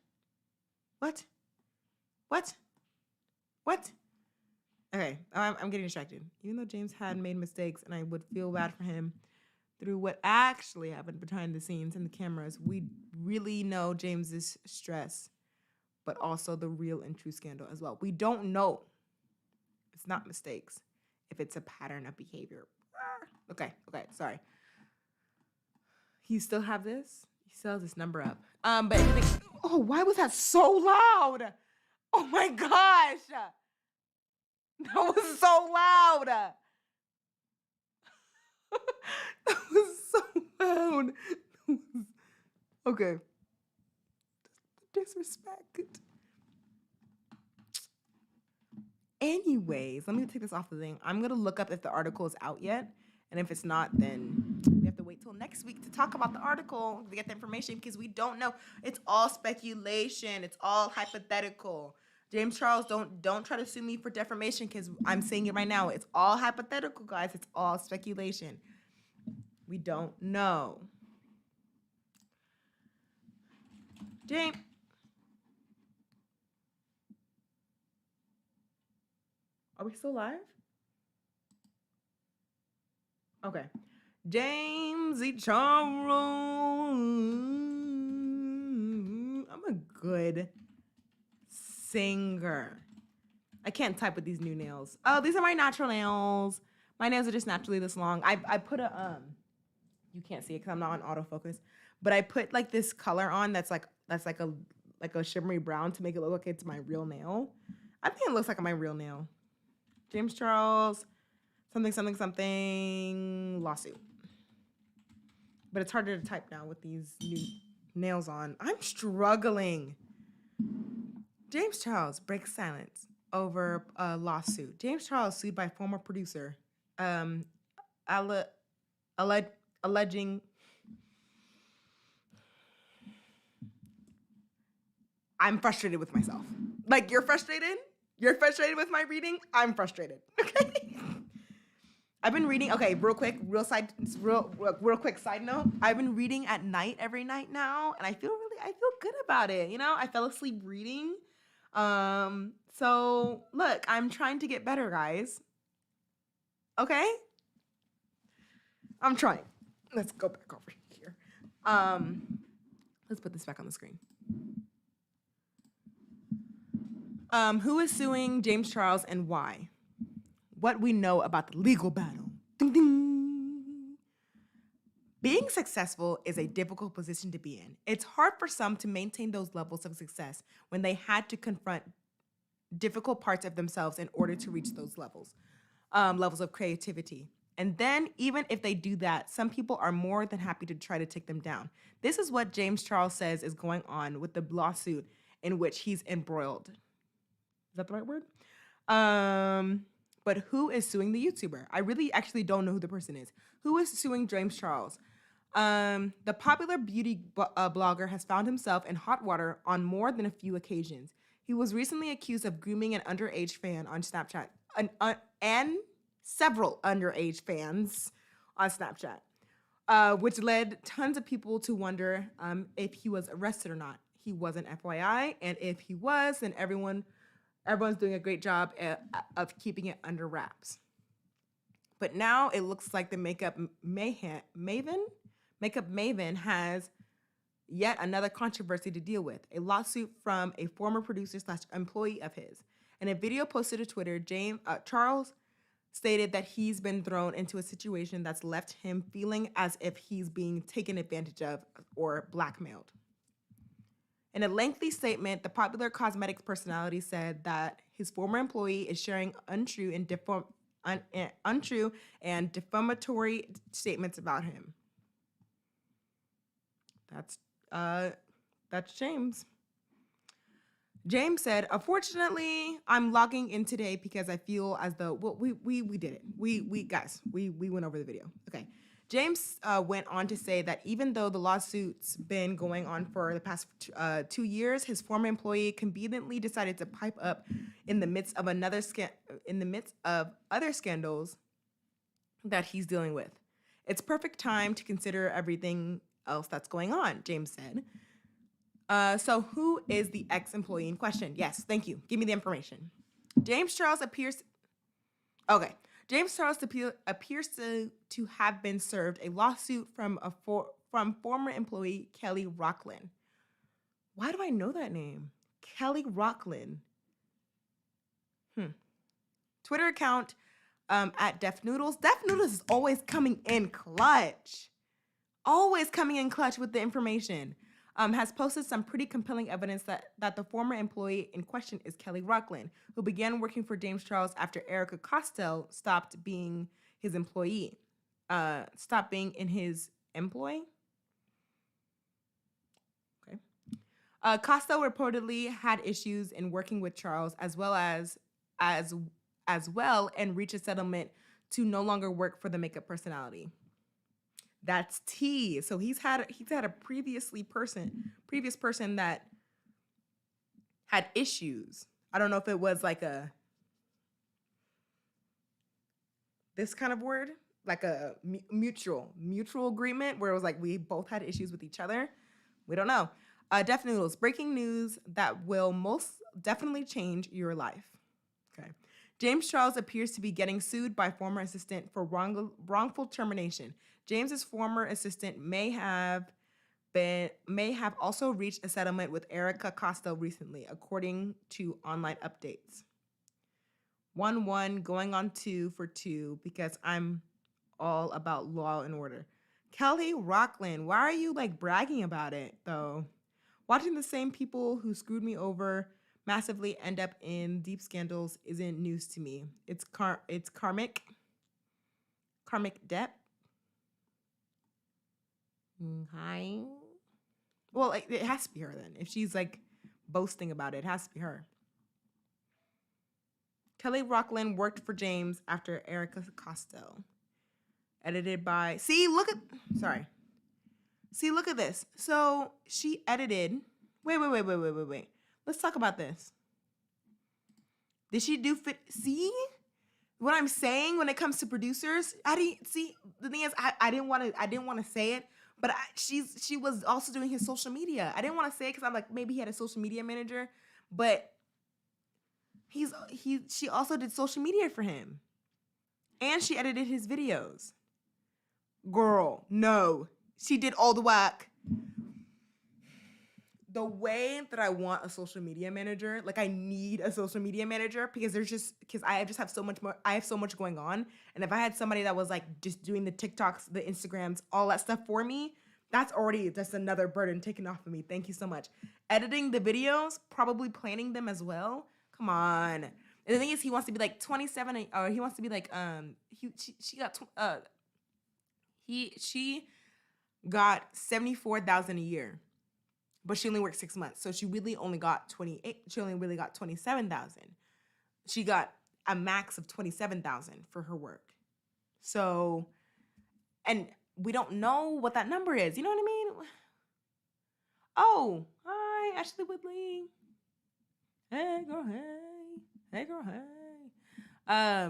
Okay, I'm getting distracted. Even though James had made mistakes and I would feel bad for him through what actually happened behind the scenes and the cameras, we really know James's stress, but also the real and true scandal as well. We don't know. It's not mistakes if it's a pattern of behavior. Okay, sorry. You still have this? You still have this number up. But oh, why was that so loud? Oh my gosh. That was so loud. That was so loud. Okay. Disrespect. Anyways, let me take this off the thing. I'm going to look up if the article is out yet. And if it's not, then we have to wait till next week to talk about the article to get the information because we don't know. It's all speculation. It's all hypothetical. James Charles, don't try to sue me for defamation because I'm saying it right now. It's all hypothetical, guys. It's all speculation. We don't know. James. Are we still live? Okay. James E. Charles. I'm a good singer. I can't type with these new nails. Oh, these are my natural nails. My nails are just naturally this long. I put a you can't see it because I'm not on autofocus, but I put like this color on that's like a shimmery brown to make it look like it's my real nail. I think it looks like my real nail. James Charles, something lawsuit. But it's harder to type now with these new nails on. I'm struggling. James Charles breaks silence over a lawsuit. James Charles sued by former producer, alleging. I'm frustrated with myself. Like, you're frustrated? You're frustrated with my reading? I'm frustrated. Okay. I've been reading. Okay, real quick side note. I've been reading at night every night now, and I feel good about it. You know, I fell asleep reading. So look, I'm trying to get better, guys. Okay? I'm trying. Let's go back over here. Let's put this back on the screen. Who is suing James Charles and why? What we know about the legal battle. Ding, ding. Being successful is a difficult position to be in. It's hard for some to maintain those levels of success when they had to confront difficult parts of themselves in order to reach those levels of creativity. And then even if they do that, some people are more than happy to try to take them down. This is what James Charles says is going on with the lawsuit in which he's embroiled. Is that the right word? But who is suing the YouTuber? I really actually don't know who the person is. Who is suing James Charles? The popular beauty blogger has found himself in hot water on more than a few occasions. He was recently accused of grooming an underage fan on Snapchat and several underage fans on Snapchat, which led tons of people to wonder if he was arrested or not. He wasn't, FYI, and if he was, then everyone's doing a great job of keeping it under wraps. But now it looks like the makeup maven has yet another controversy to deal with, a lawsuit from a former producer/employee of his. In a video posted to Twitter, Charles stated that he's been thrown into a situation that's left him feeling as if he's being taken advantage of or blackmailed. In a lengthy statement, the popular cosmetics personality said that his former employee is sharing untrue and defamatory statements about him. That's James. James said, "Unfortunately, I'm logging in today because I feel as though we did it. We went over the video. Okay. James went on to say that even though the lawsuit's been going on for the past 2 years, his former employee conveniently decided to pipe up in the midst of other scandals that he's dealing with. It's perfect time to consider everything else that's going on, James said. So who is the ex-employee in question? Yes, thank you. Give me the information. James Charles appears to have been served a lawsuit from former employee Kelly Rocklin. Why do I know that name? Kelly Rocklin. Twitter account at Def Noodles. Def Noodles is always coming in clutch. Always coming in clutch with the information. Has posted some pretty compelling evidence that the former employee in question is Kelly Rocklin, who began working for James Charles after Erica Costello stopped being his employee. Stopped being in his employ? Okay. Costello reportedly had issues in working with Charles as well and reached a settlement to no longer work for the makeup personality. That's T. So he's had a previous person that had issues. I don't know if it was like this kind of word, like a mutual agreement where it was like we both had issues with each other. We don't know. Def Noodles, breaking news that will most definitely change your life. Okay. James Charles appears to be getting sued by former assistant for wrongful termination. James's former assistant may have also reached a settlement with Erica Costello recently, according to online updates. 1-1 going on 2 for 2 because I'm all about law and order. Kelly Rocklin, why are you like bragging about it though? Watching the same people who screwed me over massively end up in deep scandals isn't news to me. It's karmic debt. Hi. Well, it has to be her then. If she's like boasting about it, it has to be her. Kelly Rocklin worked for James after Erica Costello. Edited by look at this. So she edited. Wait. Let's talk about this. Did she do fit? See what I'm saying when it comes to producers? The thing is, I didn't want to say it, but she was also doing his social media. I didn't want to say it because I'm like maybe he had a social media manager, but she also did social media for him, and she edited his videos. Girl, no, she did all the work. The way that I want a social media manager, like I need a social media manager because I just have so much more. I have so much going on, and if I had somebody that was like just doing the TikToks, the Instagrams, all that stuff for me, that's already just another burden taken off of me. Thank you so much. Editing the videos, probably planning them as well. Come on. And the thing is, he wants to be like 27, or he wants to be like she got $74,000 a year. But she only worked 6 months. So she really only got 28. She only really got 27,000. She got a max of 27,000 for her work. So, and we don't know what that number is. You know what I mean? Oh, hi, Ashley Woodley. Hey girl, hey. Hey girl, hey.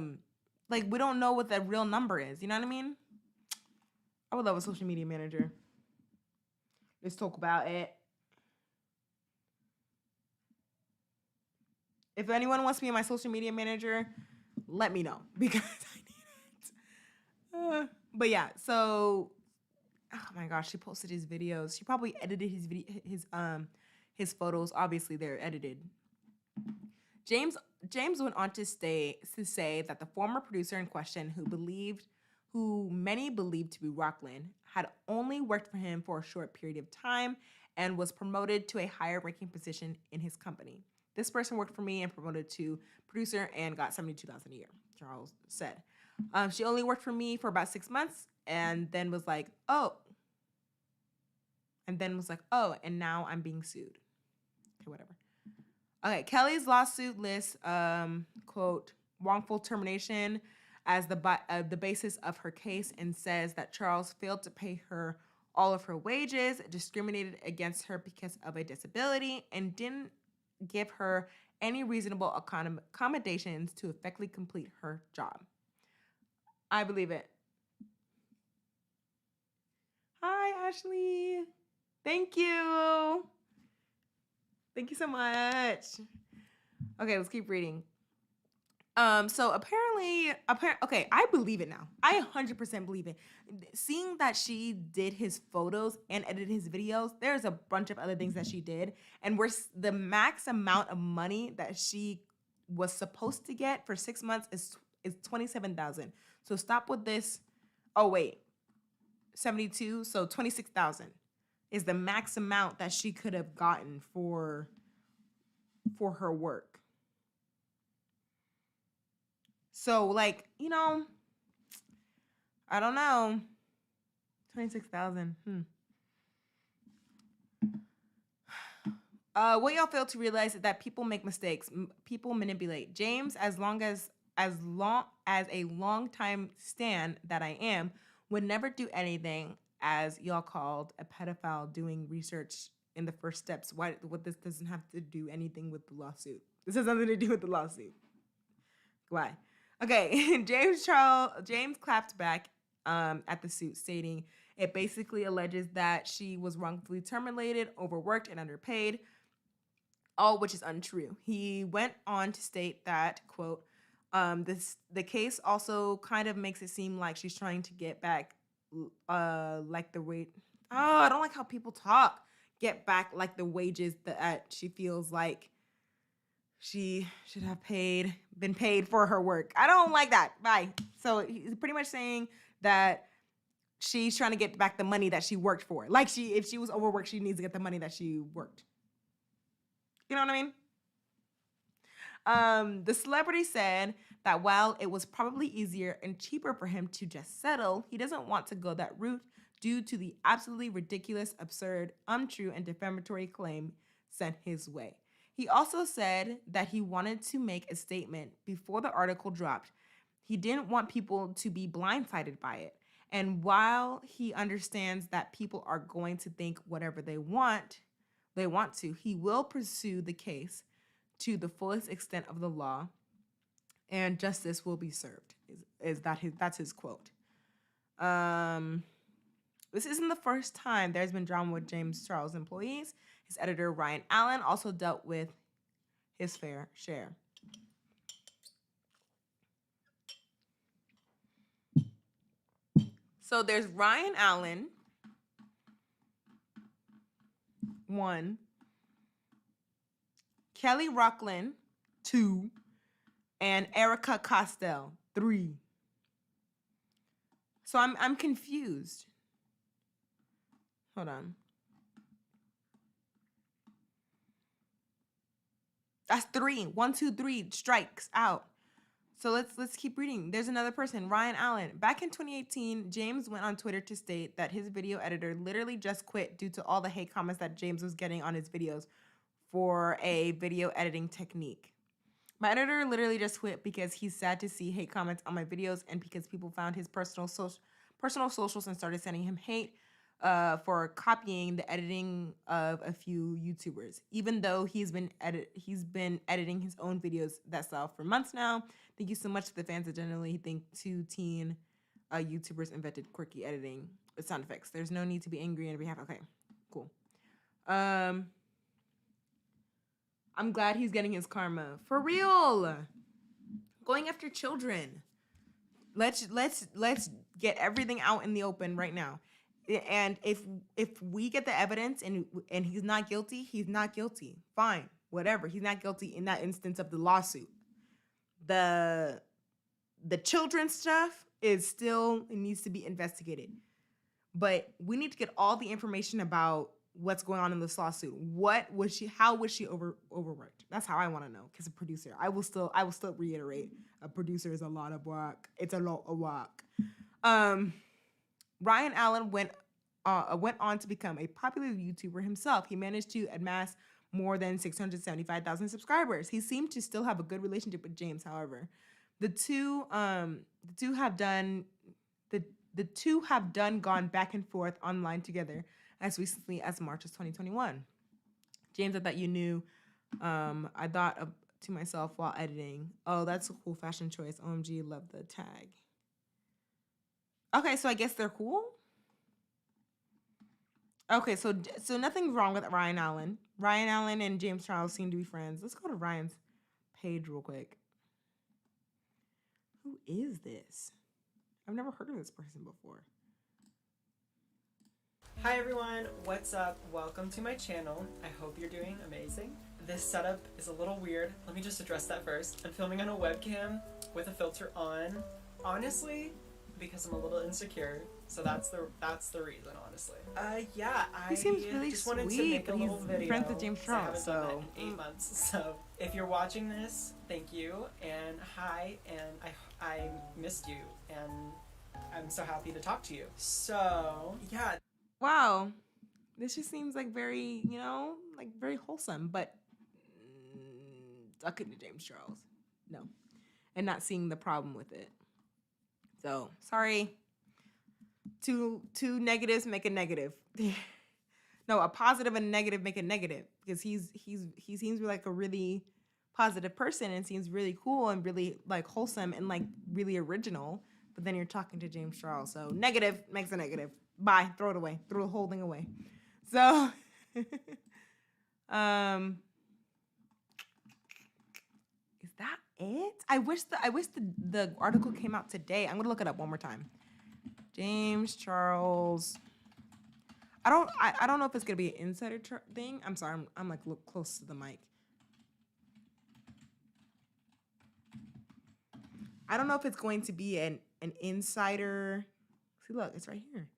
Like we don't know what the real number is. You know what I mean? I would love a social media manager. Let's talk about it. If anyone wants to be my social media manager, let me know because I need it. But yeah, so oh my gosh, she posted his videos. She probably edited his photos. Obviously, they're edited. James went on to say that the former producer in question, who many believed to be Rocklin, had only worked for him for a short period of time and was promoted to a higher ranking position in his company. This person worked for me and promoted to producer and got $72,000 a year, Charles said. She only worked for me for about 6 months and then was like, oh, and now I'm being sued. Okay, whatever. Okay, Kelly's lawsuit lists, quote, wrongful termination as the basis of her case and says that Charles failed to pay her all of her wages, discriminated against her because of a disability, and didn't give her any reasonable accommodations to effectively complete her job. I believe it. Hi, Ashley. Thank you. Thank you so much. Okay, let's keep reading. So apparently, okay, I believe it now. I 100% believe it. Seeing that she did his photos and edited his videos, there's a bunch of other things that she did, and the max amount of money that she was supposed to get for 6 months is $27,000. So stop with this. Oh wait, 72. So 26,000 is the max amount that she could have gotten for her work. So, like, I don't know. 26,000. What y'all fail to realize is that people make mistakes. People manipulate. James, as long as a long time stan that I am, would never do anything as y'all called a pedophile doing research in the first steps. What this doesn't have to do anything with the lawsuit. This has nothing to do with the lawsuit. Why? Okay, James clapped back at the suit, stating it basically alleges that she was wrongfully terminated, overworked, and underpaid, all which is untrue. He went on to state that, quote, the case also kind of makes it seem like she's trying to get back like the wage. Oh, I don't like how people talk. Get back like the wages that she feels like she should have been paid for her work. I don't like that. Bye. So he's pretty much saying that she's trying to get back the money that she worked for. Like if she was overworked, she needs to get the money that she worked. You know what I mean? The celebrity said that while it was probably easier and cheaper for him to just settle, he doesn't want to go that route due to the absolutely ridiculous, absurd, untrue, and defamatory claim sent his way. He also said that he wanted to make a statement before the article dropped. He didn't want people to be blindsided by it. And while he understands that people are going to think whatever they want to, he will pursue the case to the fullest extent of the law, and justice will be served. That's his quote. This isn't the first time there's been drama with James Charles employees. His editor, Ryan Allen, also dealt with his fair share. So there's Ryan Allen, 1, Kelly Rocklin, 2, and Erica Costell, 3. So I'm confused. Hold on. That's 3. 1, 2, 3 strikes out. So let's keep reading. There's another person, Ryan Allen. Back in 2018, James went on Twitter to state that his video editor literally just quit due to all the hate comments that James was getting on his videos for a video editing technique. My editor literally just quit because he's sad to see hate comments on my videos and because people found his personal socials and started sending him hate for copying the editing of a few YouTubers. Even though he's been editing his own videos that sell for months now. Thank you so much to the fans that generally think 2 teen YouTubers invented quirky editing with sound effects. There's no need to be angry on behalf. Okay, cool. I'm glad he's getting his karma. For real. Going after children. Let's get everything out in the open right now. And if we get the evidence and he's not guilty, he's not guilty. Fine, whatever. He's not guilty in that instance of the lawsuit. The children stuff it needs to be investigated. But we need to get all the information about what's going on in this lawsuit. How was she overworked? That's how I want to know. Because a producer, I will still reiterate, a producer is a lot of work. It's a lot of work. Ryan Allen went on to become a popular YouTuber himself. He managed to amass more than 675,000 subscribers. He seemed to still have a good relationship with James, however. The two have done the two have done gone back and forth online together as recently as March of 2021. James, I thought you knew. I thought of, to myself while editing, oh, that's a cool fashion choice. OMG, love the tag. Okay, so I guess they're cool. Okay, so nothing wrong with Ryan Allen. Ryan Allen and James Charles seem to be friends. Let's go to Ryan's page real quick. Who is this? I've never heard of this person before. Hi everyone, what's up? Welcome to my channel. I hope you're doing amazing. This setup is a little weird. Let me just address that first. I'm filming on a webcam with a filter on. Honestly, because I'm a little insecure. So that's the reason, honestly. Yeah, He seems really just wanted to sweet, make a but little he's video. friends with James 'cause I Charles, haven't done so that in 8 months. So if you're watching this, thank you and hi, and I missed you and I'm so happy to talk to you. So yeah. Wow, this just seems like very, you know, like very wholesome, but talking to James Charles, no, and not seeing the problem with it. So sorry. Two negatives make a negative. No, a positive and a negative make a negative, because he seems like a really positive person and seems really cool and really like wholesome and like really original. But then you're talking to James Charles, so negative makes a negative. Bye, throw it away, throw the whole thing away. So, is that it? I wish the article came out today. I'm gonna look it up one more time. James Charles. I don't know if it's gonna be an insider thing. I'm sorry, I'm like look close to the mic. I don't know if it's going to be an insider. See, look, it's right here.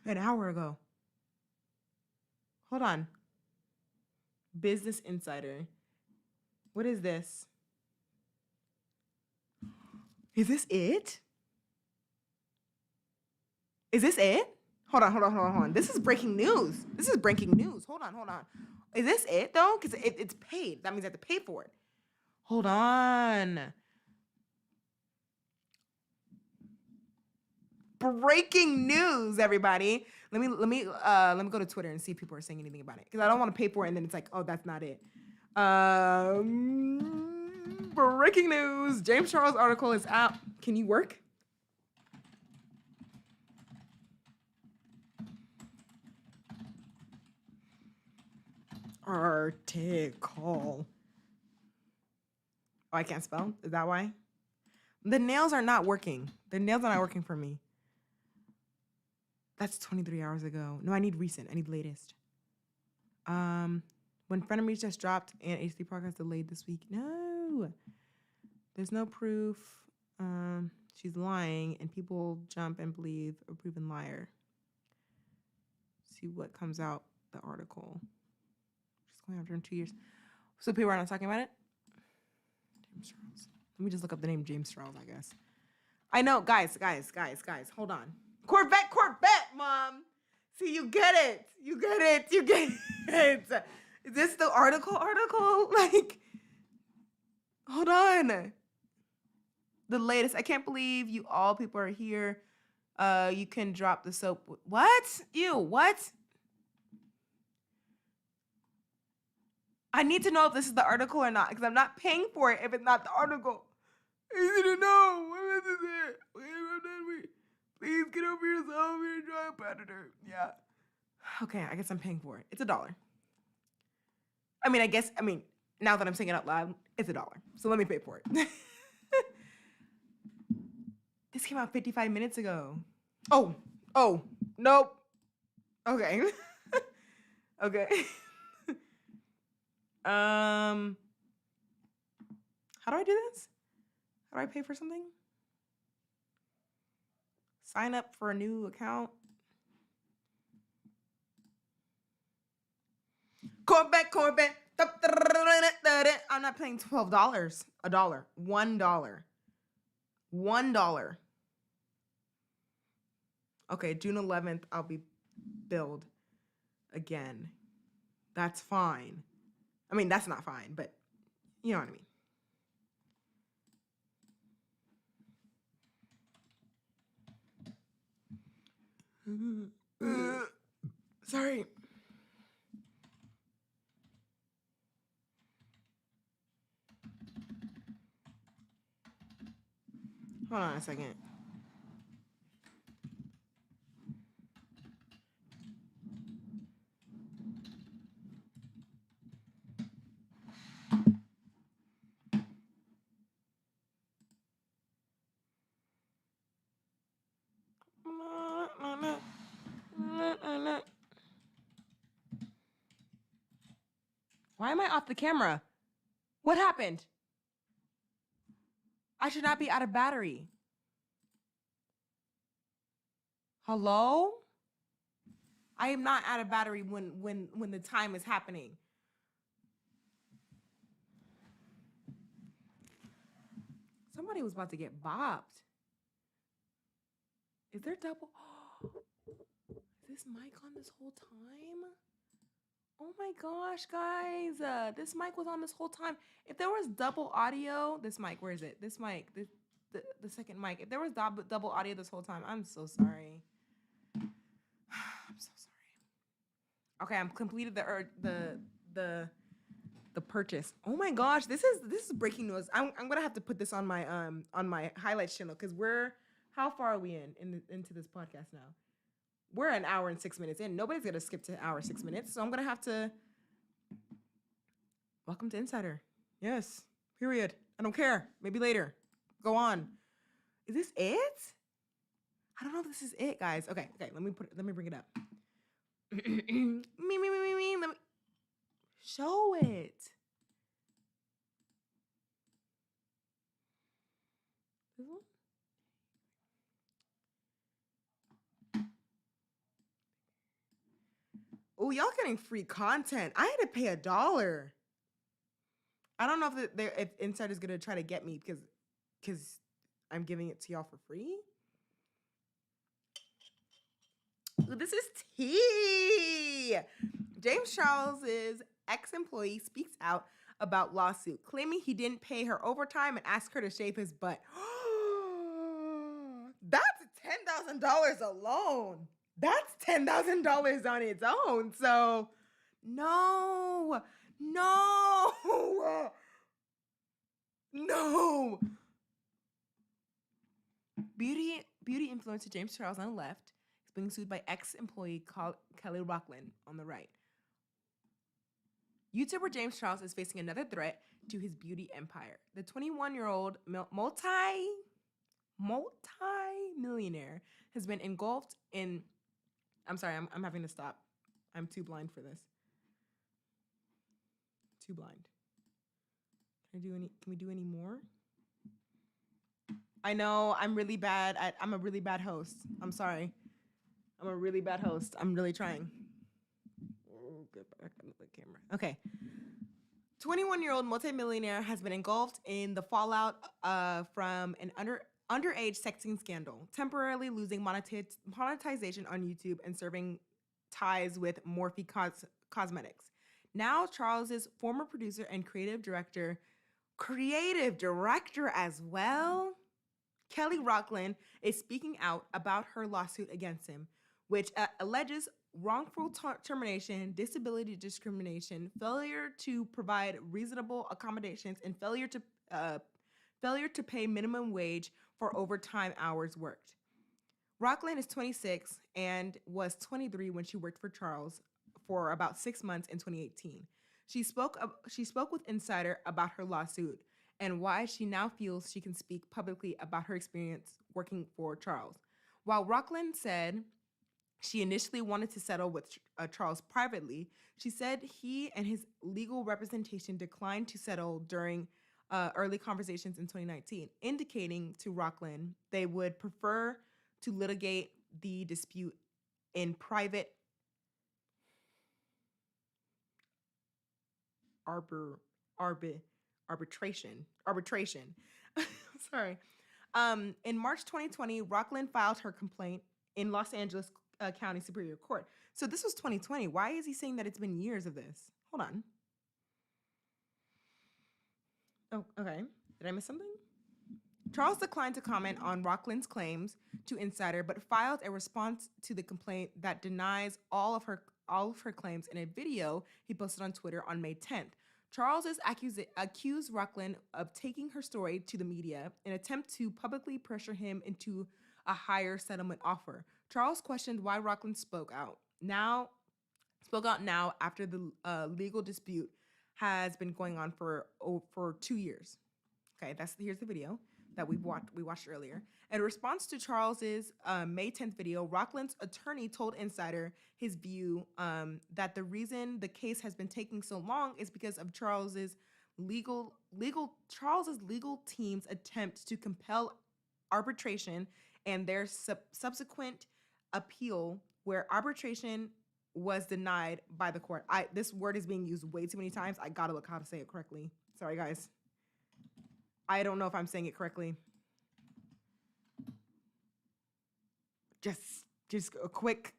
An hour ago. Hold on. Business Insider. What is this? Is this it? Is this it? Hold on. This is breaking news. Hold on. Is this it though? Because it's paid. That means I have to pay for it. Hold on. Breaking news, everybody. Let me go to Twitter and see if people are saying anything about it, because I don't want to pay for it and then it's like, oh, that's not it. Breaking news. James Charles article is out. Can you work? Article. Oh, I can't spell? Is that why? The nails are not working. The nails are not working for me. That's 23 hours ago. No, I need recent. I need latest. When Frenemies just dropped and HD podcast delayed this week. No. There's no proof. She's lying and people jump and believe a proven liar. See what comes out the article. She's going after in 2 years. So people are not talking about it? James Charles. Let me just look up the name James Charles, I guess. I know, guys, hold on. Corvette, Mom. See, you get it. Is this the article? Like, hold on. The latest. I can't believe you all people are here. You can drop the soap. What? Ew, what? I need to know if this is the article or not, because I'm not paying for it if it's not the article. I need to know. What is it? Please get over yourself and try a predator. Yeah. Okay, I guess I'm paying for it. It's $1. I mean, now that I'm saying it out loud, it's $1. So let me pay for it. This came out 55 minutes ago. Oh, nope. Okay. Okay. How do I do this? How do I pay for something? Sign up for a new account. Corvette. I'm not paying $12. $1. $1. Okay, June 11th, I'll be billed again. That's fine. I mean, that's not fine, but you know what I mean. Sorry. Hold on a second. Why am I off the camera? What happened? I should not be out of battery. Hello? I am not out of battery when the time is happening. Somebody was about to get bopped. Is there double? Is this mic on this whole time? Oh my gosh, guys. This mic was on this whole time. If there was double audio, this mic, where is it? This mic, the second mic. If there was double audio this whole time, I'm so sorry. I'm so sorry. Okay, I'm completed the purchase. Oh my gosh, this is breaking news. I'm gonna have to put this on my highlights channel because how far are we into this podcast now? We're an hour and 6 minutes in. Nobody's gonna skip to an hour 6 minutes, so I'm gonna have to. Welcome to Insider. Yes. Period. I don't care. Maybe later. Go on. Is this it? I don't know if this is it, guys. Okay. Let me bring it up. me. Let me show it. This one? Oh, y'all getting free content. I had to pay $1. I don't know if Insider's gonna try to get me because I'm giving it to y'all for free. Ooh, this is tea. James Charles's ex-employee speaks out about lawsuit, claiming he didn't pay her overtime and asked her to shave his butt. That's $10,000 alone. That's $10,000 on its own. So, no. Beauty influencer James Charles on the left is being sued by ex-employee Kelly Rocklin on the right. YouTuber James Charles is facing another threat to his beauty empire. The 21-year-old multi-millionaire has been engulfed in. I'm sorry, I'm having to stop. I'm too blind for this. Too blind. Can we do any more? I know I'm really bad I'm a really bad host. I'm sorry. I'm a really bad host. I'm really trying. Oh, get back on the camera. Okay. 21-year-old multimillionaire has been engulfed in the fallout from an underage sexting scandal, temporarily losing monetization on YouTube and serving ties with Morphe Cosmetics. Now, Charles's former producer and creative director as well, Kelly Rocklin, is speaking out about her lawsuit against him, which alleges wrongful termination, disability discrimination, failure to provide reasonable accommodations, and failure to pay minimum wage for overtime hours worked. Rocklin is 26 and was 23 when she worked for Charles for about 6 months in 2018. She spoke with Insider about her lawsuit and why she now feels she can speak publicly about her experience working for Charles. While Rocklin said she initially wanted to settle with Charles privately, she said he and his legal representation declined to settle during early conversations in 2019, indicating to Rocklin they would prefer to litigate the dispute in private arbitration. Sorry. In March 2020, Rocklin filed her complaint in Los Angeles County Superior Court. So this was 2020. Why is he saying that it's been years of this? Hold on. Oh, okay. Did I miss something? Charles declined to comment on Rockland's claims to Insider, but filed a response to the complaint that denies all of her claims in a video he posted on Twitter on May 10th. Charles is accused Rockland of taking her story to the media in an attempt to publicly pressure him into a higher settlement offer. Charles questioned why Rockland spoke out now after the legal dispute has been going on for 2 years. Okay, here's the video that we watched earlier. In response to Charles's May 10th video, Rockland's attorney told Insider his view that the reason the case has been taking so long is because of Charles's legal team's attempt to compel arbitration and their subsequent appeal, where arbitration was denied by the court. This word is being used way too many times. I gotta look how to say it correctly. Sorry, guys. I don't know if I'm saying it correctly. Just a quick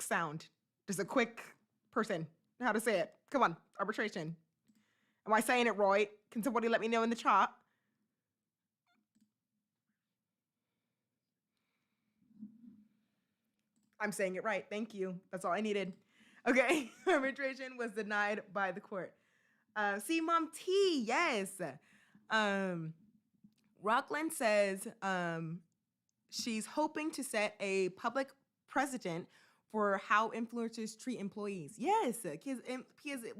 sound. Just a quick person. How to say it. Come on, arbitration. Am I saying it right? Can somebody let me know in the chat? I'm saying it right. Thank you. That's all I needed. Okay. Arbitration was denied by the court. See, Mom T, yes. Rockland says she's hoping to set a public precedent for how influencers treat employees. Yes, because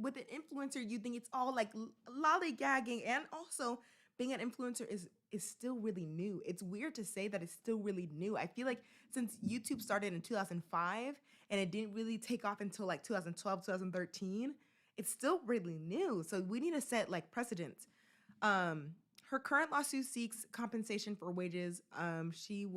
with an influencer, you think it's all like lollygagging, and also being an influencer is still really new. It's weird to say that it's still really new. I feel like since YouTube started in 2005 and it didn't really take off until like 2012, 2013, it's still really new. So we need to set like precedents. Her current lawsuit seeks compensation for wages she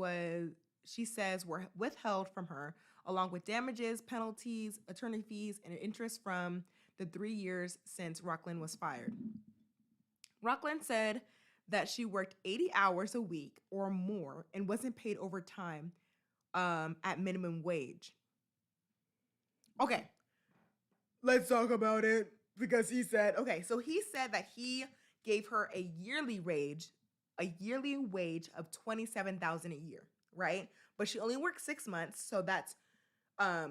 says were withheld from her, along with damages, penalties, attorney fees, and interest from the 3 years since Rockland was fired. Rockland said that she worked 80 hours a week or more and wasn't paid overtime at minimum wage. Okay, let's talk about it, because he said that he gave her a yearly wage of $27,000 a year, right? But she only worked 6 months, so that's I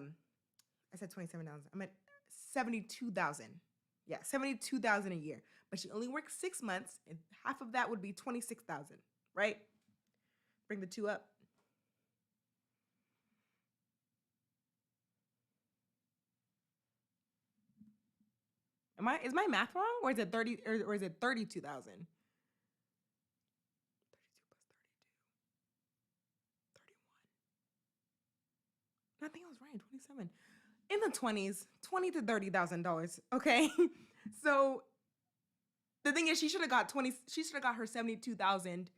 said 27,000. I meant 72,000. Yeah, 72,000 a year. But she only worked 6 months, and half of that would be 26,000, right? Bring the two up. Is my math wrong, or is it 30 or is it 32,000? 32 plus 32. 31. I think I was right, 27. In the 20s, $20,000 to $30,000. Okay. So the thing is, she should have got her 72,000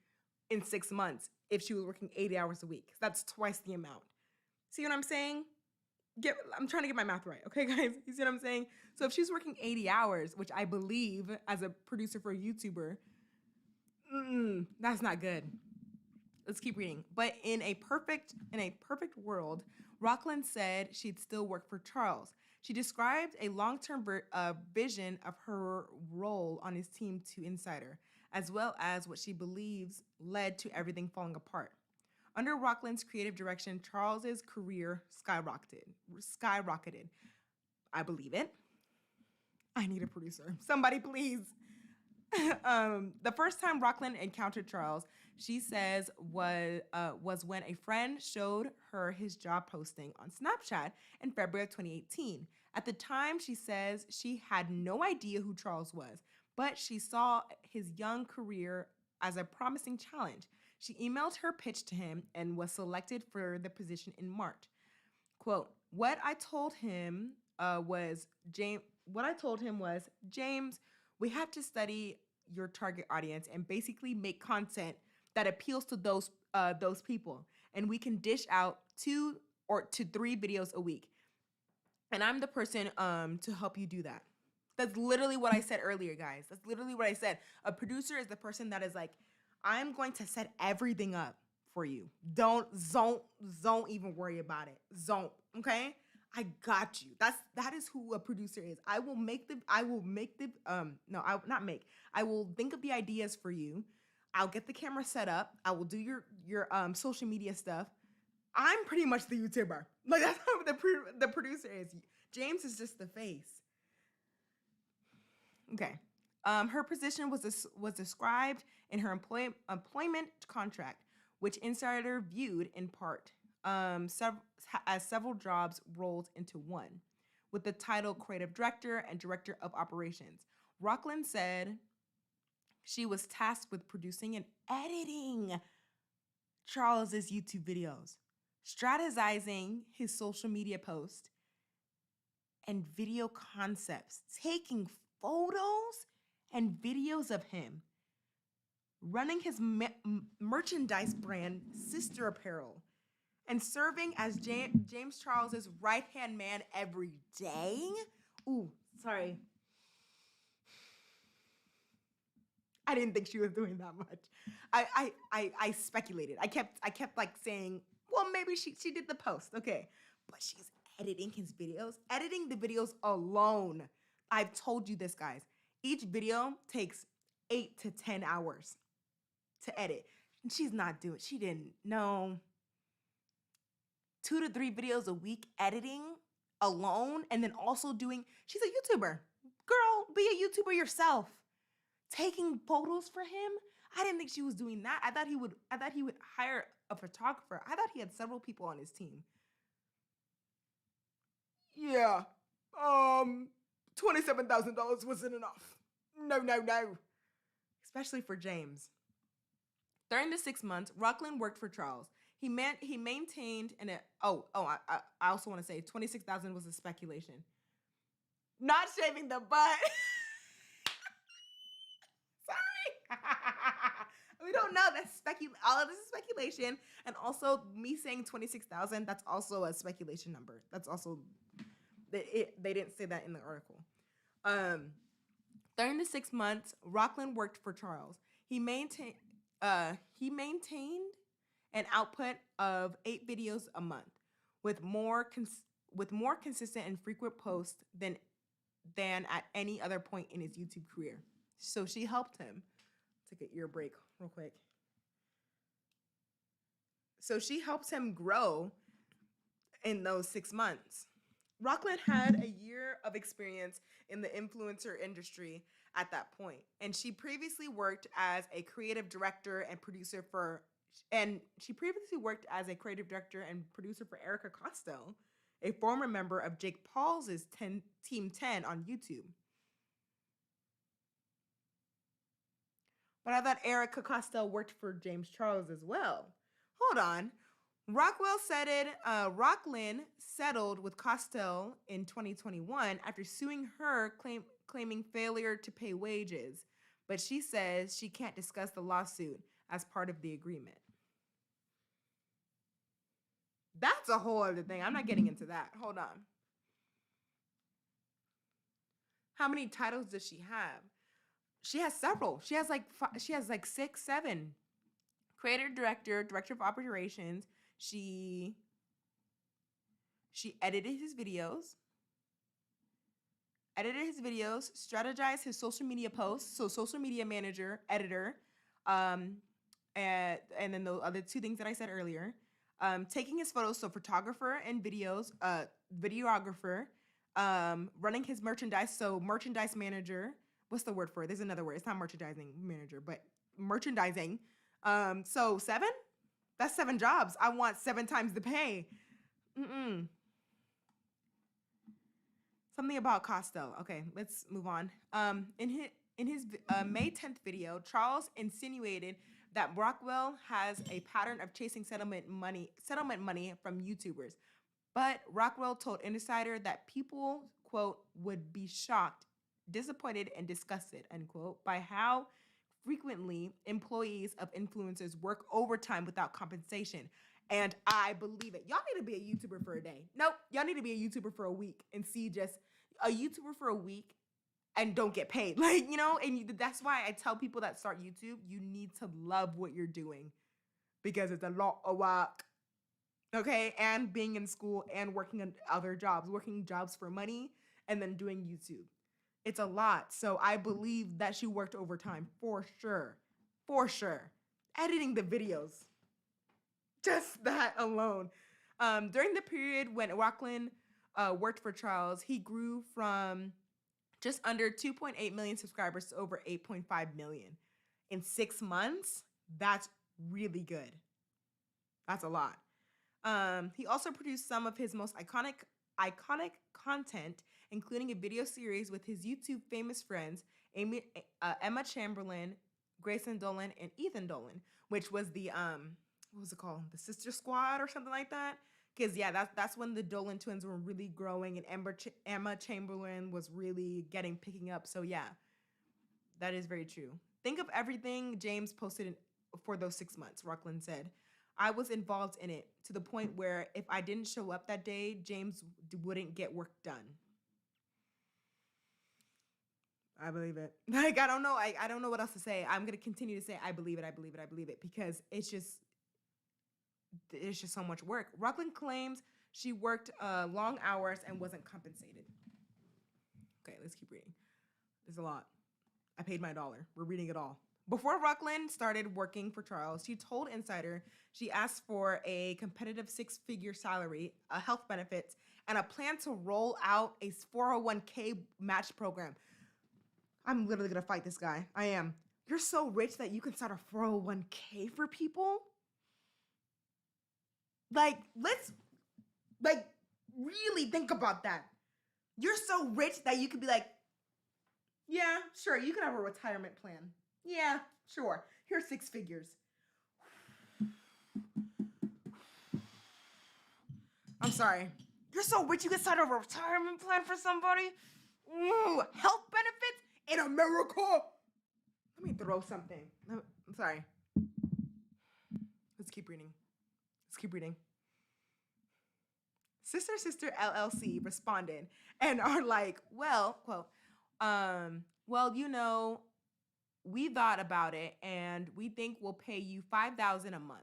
in 6 months if she was working 80 hours a week. That's twice the amount. See what I'm saying? I'm trying to get my math right, okay, guys? You see what I'm saying? So if she's working 80 hours, which I believe as a producer for a YouTuber, that's not good. Let's keep reading. But in a perfect world, Rockland said she'd still work for Charles. She described a long-term vision of her role on his team to Insider, as well as what she believes led to everything falling apart. Under Rockland's creative direction, Charles's career skyrocketed. I believe it. I need a producer. Somebody please. The first time Rockland encountered Charles, she says, was when a friend showed her his job posting on Snapchat in February of 2018. At the time, she says she had no idea who Charles was, but she saw his young career as a promising challenge. She emailed her pitch to him and was selected for the position in March. Quote, what I told him was, James, we have to study your target audience and basically make content that appeals to those people. And we can dish out 2 to 3 videos a week. And I'm the person to help you do that. That's literally what I said earlier, guys. That's literally what I said. A producer is the person that is like, I'm going to set everything up for you. Don't even worry about it. Okay? I got you. That is who a producer is. I will think of the ideas for you. I'll get the camera set up. I will do your social media stuff. I'm pretty much the YouTuber. Like that's how the producer is. James is just the face. Okay. Her position was described in her employment contract, which Insider viewed in part as several jobs rolled into one, with the title Creative Director and Director of Operations. Rockland said she was tasked with producing and editing Charles's YouTube videos, strategizing his social media posts and video concepts, taking photos and videos of him, running his merchandise brand, Sister Apparel, and serving as James Charles's right-hand man every day. Ooh, sorry. I didn't think she was doing that much. I speculated. I kept like saying, well, maybe she did the post. Okay. But she's editing his videos. Editing the videos alone. I've told you this, guys. Each video takes 8 to 10 hours to edit. And she didn't know. 2 to 3 videos a week editing alone, and then also she's a YouTuber. Girl, be a YouTuber yourself. Taking photos for him. I didn't think she was doing that. I thought he would hire a photographer. I thought he had several people on his team. Yeah. $27,000 wasn't enough. No. Especially for James. During the 6 months, Rockland worked for Charles. He maintained I also want to say $26,000 was a speculation. Not shaving the butt. Sorry. We don't know. That's all of this is speculation. And also me saying 26,000, that's also a speculation number. That's also they didn't say that in the article. During the 6 months, Rockland worked for Charles. He maintained an output of 8 videos a month, with more consistent and frequent posts than at any other point in his YouTube career. So she helped him. Take an ear break real quick. So she helped him grow in those 6 months. Rockland had a year of experience in the influencer industry at that point, and she previously worked as a creative director and producer for Erica Costello, a former member of Jake Paul's Team 10 on YouTube. But I thought Erica Costello worked for James Charles as well. Hold on. Rockland settled with Costello in 2021 after suing her, claiming failure to pay wages. But she says she can't discuss the lawsuit as part of the agreement. That's a whole other thing. I'm not getting into that. Hold on. How many titles does she have? She has several. She has like 6, 7. Creator, director of operations. She edited his videos, strategized his social media posts, so social media manager, editor, and then the other 2 things that I said earlier. Taking his photos, so photographer and videos, videographer, running his merchandise, so merchandise manager. What's the word for it? There's another word. It's not merchandising manager, but merchandising. So 7? That's 7 jobs. I want 7 times the pay. Something about Costello. Okay, let's move on. In his May 10th video, Charles insinuated that Rockwell has a pattern of chasing settlement money from YouTubers. But Rockwell told Insider that people, quote, would be shocked, disappointed, and disgusted, unquote, by how frequently employees of influencers work overtime without compensation. And I believe it. Y'all need to be a YouTuber for a day. Nope. Y'all need to be a YouTuber for a week and see just a YouTuber for a week and don't get paid. Like, and that's why I tell people that start YouTube, you need to love what you're doing because it's a lot of work. Okay. And being in school and working on other jobs, working jobs for money and then doing YouTube. It's a lot. So I believe that she worked overtime for sure. for sure. Editing the videos. Just that alone. During the period when Rockland worked for Charles, he grew from just under 2.8 million subscribers to over 8.5 million. In 6 months, that's really good. That's a lot. He also produced some of his most iconic content, including a video series with his YouTube famous friends, Emma Chamberlain, Grayson Dolan, and Ethan Dolan, which was the what was it called? The Sister Squad or something like that. Because yeah, that's when the Dolan twins were really growing and Emma Chamberlain was really picking up. So yeah, that is very true. Think of everything James posted for those 6 months, Rockland said. I was involved in it to the point where if I didn't show up that day, James wouldn't get work done. I believe it. Like, I don't know. I don't know what else to say. I'm going to continue to say, I believe it, because it's just so much work. Rockland claims she worked long hours and wasn't compensated. Okay, let's keep reading. There's a lot. I paid my $1. We're reading it all. Before Rockland started working for Charles, she told Insider she asked for a competitive 6-figure salary, health benefits, and a plan to roll out a 401k match program. I'm literally going to fight this guy. I am. You're so rich that you can start a 401k for people? Like, let's, really think about that. You're so rich that you could be like, yeah, sure, you can have a retirement plan. Yeah, sure. Here's 6 figures. I'm sorry. You're so rich you can start a retirement plan for somebody? Ooh, health benefits in America? Let me throw something. I'm sorry. Let's keep reading. Sister LLC responded and are like, well, quote, well, we thought about it and we think we'll pay you $5,000 a month,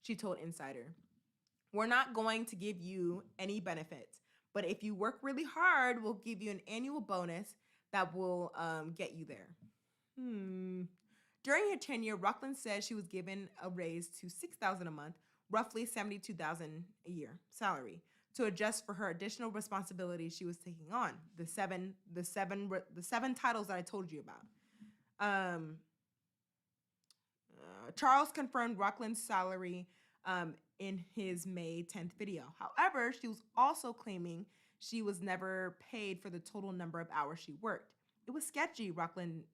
she told Insider. We're not going to give you any benefits, but if you work really hard, we'll give you an annual bonus that will get you there. During her tenure, Rockland said she was given a raise to $6,000 a month, roughly $72,000 a year salary, to adjust for her additional responsibilities she was taking on, the seven titles that I told you about. Charles confirmed Rockland's salary in his May 10th video. However, she was also claiming she was never paid for the total number of hours she worked. It was sketchy, Rockland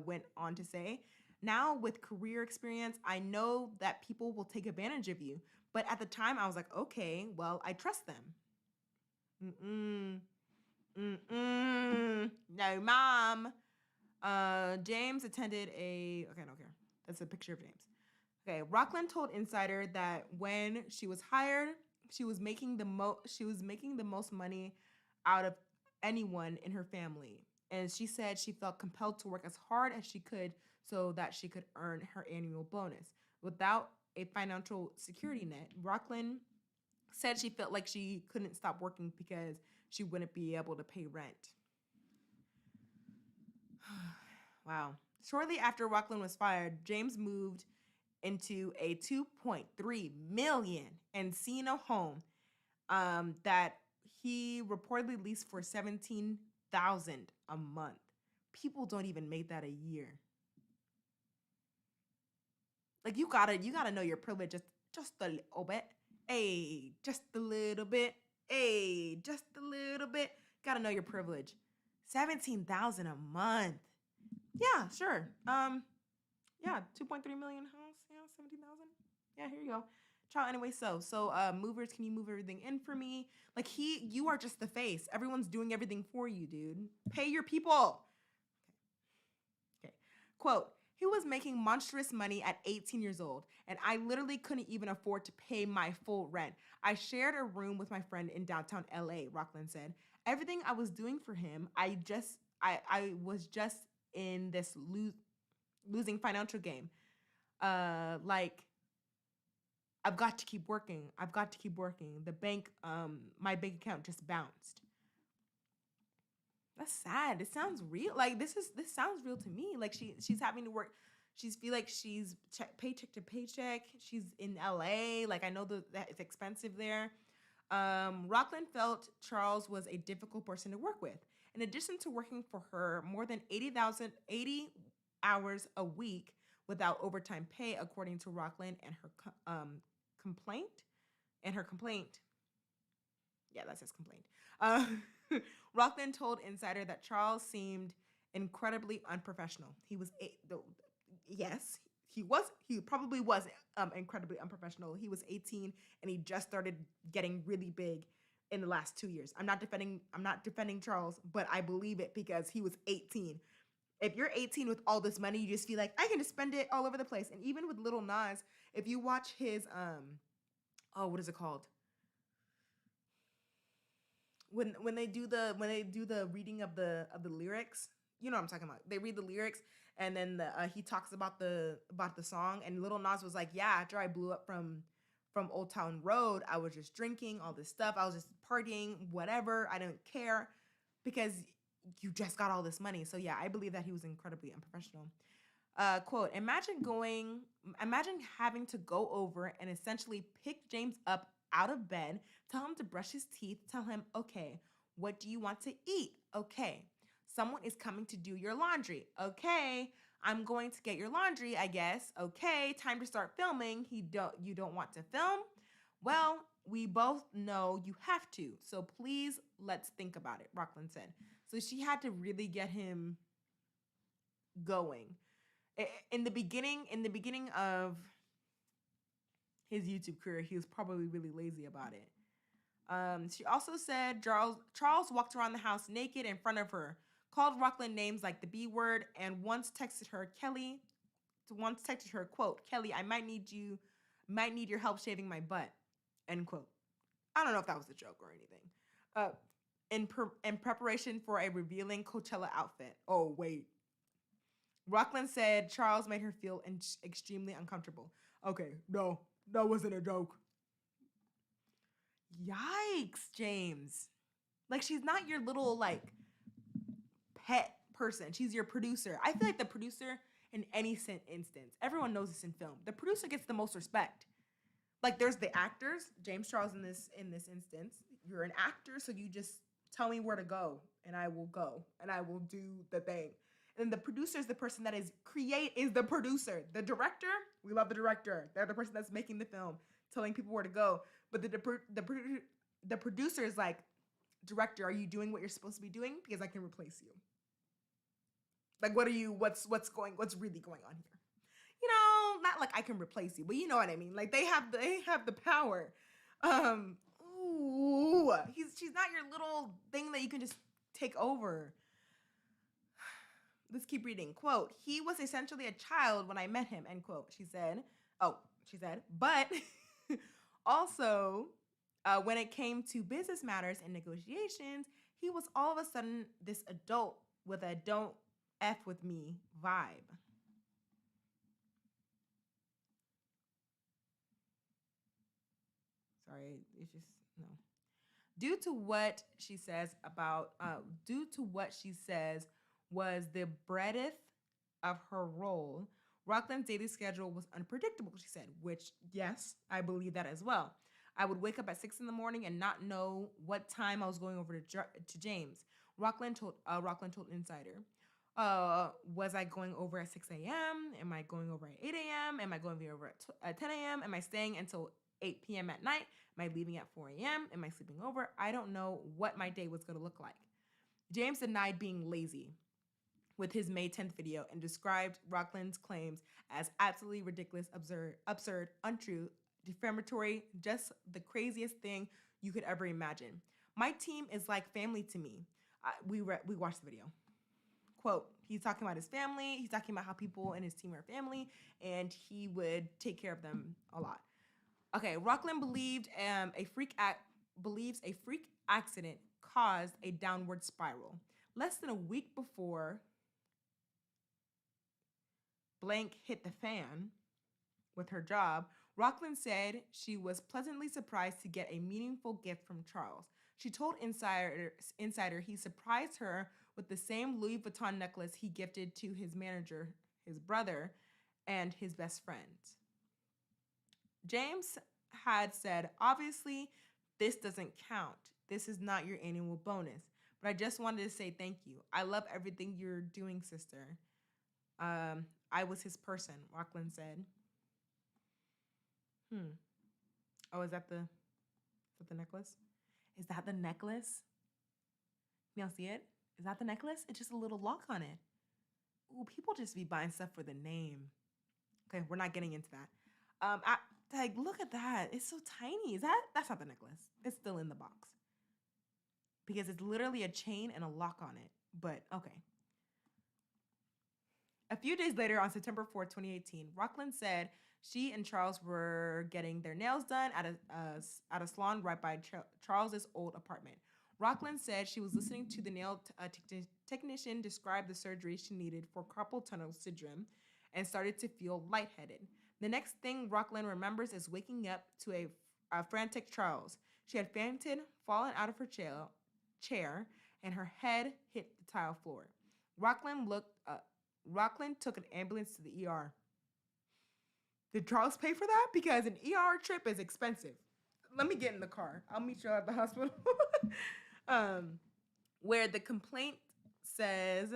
went on to say. Now, with career experience, I know that people will take advantage of you. But at the time, I was like, okay, well, I trust them. No, Mom. James attended okay, I don't care. That's a picture of James. Okay, Rockland told Insider that when she was hired, she was making the most money out of anyone in her family. And she said she felt compelled to work as hard as she could so that she could earn her annual bonus. Without a financial security net, Rockland said she felt like she couldn't stop working because she wouldn't be able to pay rent. Wow. Shortly after Rockland was fired, James moved into a $2.3 million Encino home that he reportedly leased for $17,000 a month. People don't even make that a year. Like, you gotta know your privilege just a little bit. Hey, just a little bit. Hey, just a little bit. Gotta know your privilege. $17,000 a month. Yeah, sure. Yeah, 2.3 million house. Yeah, 17,000. Yeah, here you go. Child, anyway, so movers, can you move everything in for me? Like, you are just the face. Everyone's doing everything for you, dude. Pay your people. Okay. Quote, he was making monstrous money at 18 years old, and I literally couldn't even afford to pay my full rent. I shared a room with my friend in downtown LA, Rockland said. Everything I was doing for him, I was just in this losing financial game. Like, I've got to keep working. The bank, my bank account just bounced. That's sad. It sounds real. Like, this sounds real to me. Like, she's having to work She's feel like she's paycheck to paycheck. She's in LA. Like I know that it's expensive there. Rockland felt Charles was a difficult person to work with. In addition to working for her more than 80 hours a week without overtime pay, according to Rockland and her complaint. And her complaint. Yeah, that's his complaint. Rockland told Insider that Charles seemed incredibly unprofessional. Yes, he was. He probably was incredibly unprofessional. He was 18 and he just started getting really big in the last 2 years. I'm not defending Charles, but I believe it because he was 18. If you're 18 with all this money, you just feel like I can just spend it all over the place. And even with Lil Nas, if you watch his what is it called? When they do the reading of the lyrics, you know what I'm talking about. They read the lyrics and then he talks about the song, and Lil Nas was like, yeah, after I blew up from Old Town Road, I was just drinking all this stuff. I was just partying, whatever. I didn't care because you just got all this money. So yeah, I believe that he was incredibly unprofessional. Quote, imagine having to go over and essentially pick James up out of bed, tell him to brush his teeth, tell him, okay, what do you want to eat? Okay, someone is coming to do your laundry. Okay, I'm going to get your laundry, I guess. Okay, time to start filming. You don't want to film? Well, we both know you have to, so please let's think about it, Rockland said. So she had to really get him going. In the beginning of his YouTube career, he was probably really lazy about it. She also said Charles walked around the house naked in front of her, called Rockland names like the B word, and once texted her, quote, Kelly, I might need your help shaving my butt, end quote. I don't know if that was a joke or anything. In preparation for a revealing Coachella outfit. Oh, wait. Rockland said Charles made her feel extremely uncomfortable. Okay, no, that wasn't a joke. Yikes, James. Like, she's not your little, like, pet person. She's your producer. I feel like the producer, in any instance, everyone knows this in film, the producer gets the most respect. Like, there's the actors, James Charles in this instance. You're an actor, so you just tell me where to go, and I will go, and I will do the thing. And the producer is the person that is the producer. The director, we love the director. They're the person that's making the film, telling people where to go. But the producer is like, director, are you doing what you're supposed to be doing? Because I can replace you. Like, what's really going on here? You know, not like I can replace you, but you know what I mean. Like they have the power. She's not your little thing that you can just take over. Let's keep reading. Quote, he was essentially a child when I met him, end quote. She said, but also when it came to business matters and negotiations, he was all of a sudden this adult with a don't F with me vibe. Sorry, it's just, no. Due to what she says was the breadth of her role, Rockland's daily schedule was unpredictable, she said, which, yes, I believe that as well. I would wake up at 6 a.m. and not know what time I was going over to James. Rockland told Insider. Was I going over at 6 a.m.? Am I going over at 8 a.m.? Am I going over at 10 a.m.? Am I staying until 8 p.m. at night? Am I leaving at 4 a.m.? Am I sleeping over? I don't know what my day was going to look like. James denied being lazy with his May 10th video and described Rockland's claims as absolutely ridiculous, absurd, untrue, defamatory, just the craziest thing you could ever imagine. My team is like family to me. We watched the video. Quote, he's talking about his family. He's talking about how people in his team are family, and he would take care of them a lot. Okay, Rockland believes a freak accident caused a downward spiral. Less than a week before blank hit the fan with her job, Rockland said she was pleasantly surprised to get a meaningful gift from Charles. She told Insider he surprised her with the same Louis Vuitton necklace he gifted to his manager, his brother, and his best friend. James had said, obviously, this doesn't count. This is not your annual bonus. But I just wanted to say thank you. I love everything you're doing, sister. I was his person, Rockland said. Oh, is that the necklace? Is that the necklace? Y'all see it? Is that the necklace? It's just a little lock on it. Ooh, people just be buying stuff for the name. Okay, we're not getting into that. Like, look at that. It's so tiny. That's not the necklace. It's still in the box. Because it's literally a chain and a lock on it. But, okay. A few days later, on September 4th, 2018, Rockland said she and Charles were getting their nails done at a salon right by Charles's old apartment. Rockland said she was listening to the nail technician describe the surgery she needed for carpal tunnel syndrome and started to feel lightheaded. The next thing Rockland remembers is waking up to a frantic Charles. She had fainted, fallen out of her chair, and her head hit the tile floor. Rockland took an ambulance to the ER. Did Charles pay for that? Because an ER trip is expensive. Let me get in the car. I'll meet you at the hospital. Where the complaint says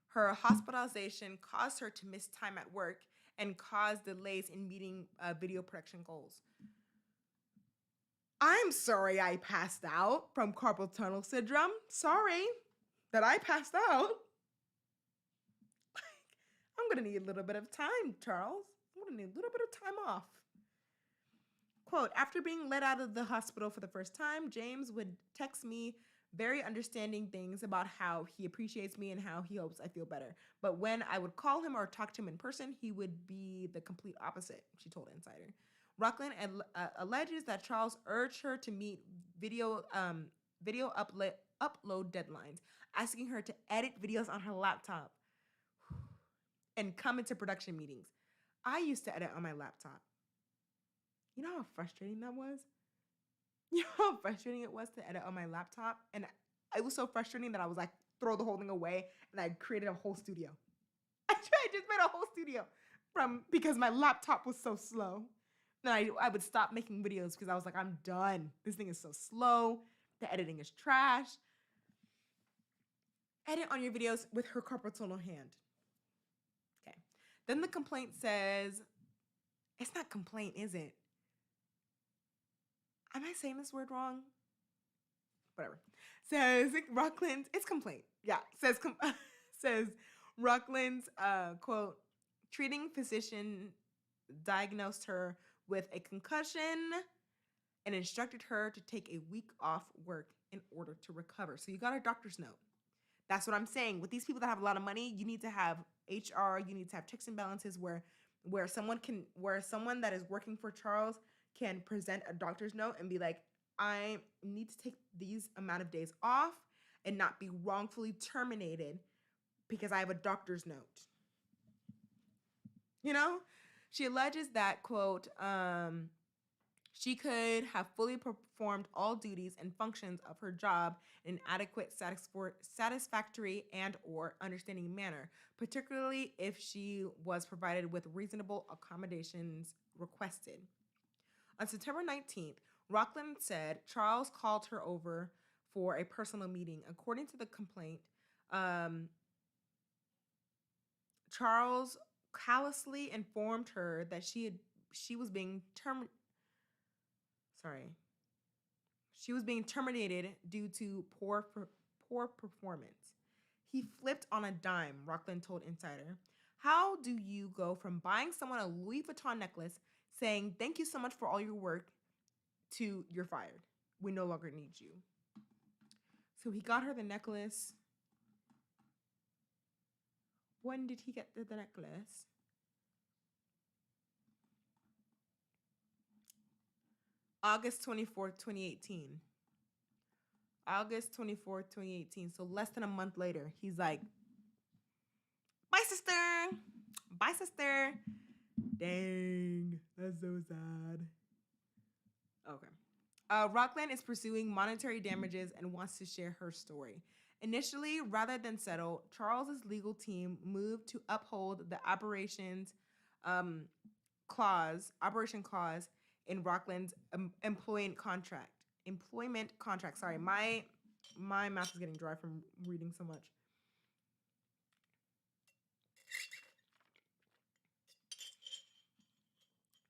her hospitalization caused her to miss time at work and caused delays in meeting video production goals. I'm sorry I passed out from carpal tunnel syndrome. Sorry that I passed out. I'm going to need a little bit of time, Charles. I'm going to need a little bit of time off. Quote, after being let out of the hospital for the first time, James would text me very understanding things about how he appreciates me and how he hopes I feel better. But when I would call him or talk to him in person, he would be the complete opposite, she told Insider. Rockland alleges that Charles urged her to meet video upload deadlines, asking her to edit videos on her laptop and come into production meetings. I used to edit on my laptop. You know how frustrating that was? You know how frustrating it was to edit on my laptop? And it was so frustrating that I was like, throw the whole thing away, and I created a whole studio. I just made a whole studio because my laptop was so slow. Then I would stop making videos because I was like, I'm done. This thing is so slow. The editing is trash. Edit on your videos with her carpal tunnel hand. Okay. Then the complaint says, it's not complaint, is it? Am I saying this word wrong? Whatever. Says Rockland's, it's complaint. Yeah. Says Rockland's, quote, treating physician diagnosed her with a concussion and instructed her to take a week off work in order to recover. So you got a doctor's note. That's what I'm saying. With these people that have a lot of money, you need to have HR, you need to have checks and balances where someone that is working for Charles can present a doctor's note and be like, I need to take these amount of days off and not be wrongfully terminated because I have a doctor's note. You know? She alleges that, quote, she could have fully performed all duties and functions of her job in an adequate, satisfactory, and or understanding manner, particularly if she was provided with reasonable accommodations requested. On September 19th, Rockland said Charles called her over for a personal meeting. According to the complaint, Charles callously informed her that she was being terminated due to poor performance. He flipped on a dime, Rockland told Insider. How do you go from buying someone a Louis Vuitton necklace, saying thank you so much for all your work, to you're fired? We no longer need you. So he got her the necklace. When did he get the necklace? August 24th, 2018. August 24th, 2018. So less than a month later, he's like, bye, sister. Bye, sister. Dang, that's so sad. Okay. Rockland is pursuing monetary damages and wants to share her story. Initially, rather than settle, Charles's legal team moved to uphold the aberrations operation clause in Rockland's employment contract. Sorry, my mouth is getting dry from reading so much.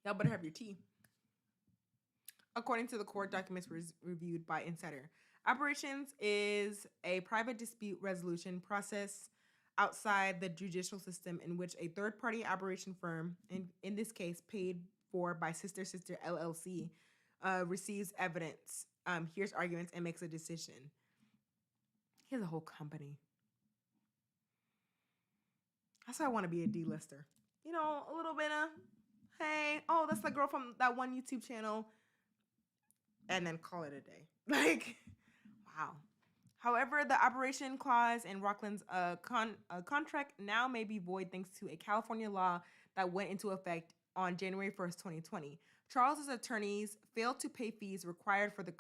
Y'all better have your tea. According to the court documents reviewed by Insider, operations is a private dispute resolution process outside the judicial system in which a third-party operation firm, in this case paid for by Sister LLC, receives evidence, hears arguments, and makes a decision. He has a whole company. That's why I want to be a D-lister. You know, a little bit of, hey, oh, that's the girl from that one YouTube channel, and then call it a day. Like, wow. However, the operation clause in Rockland's contract now may be void thanks to a California law that went into effect on January 1st, 2020. Charles's attorneys failed to pay fees required for the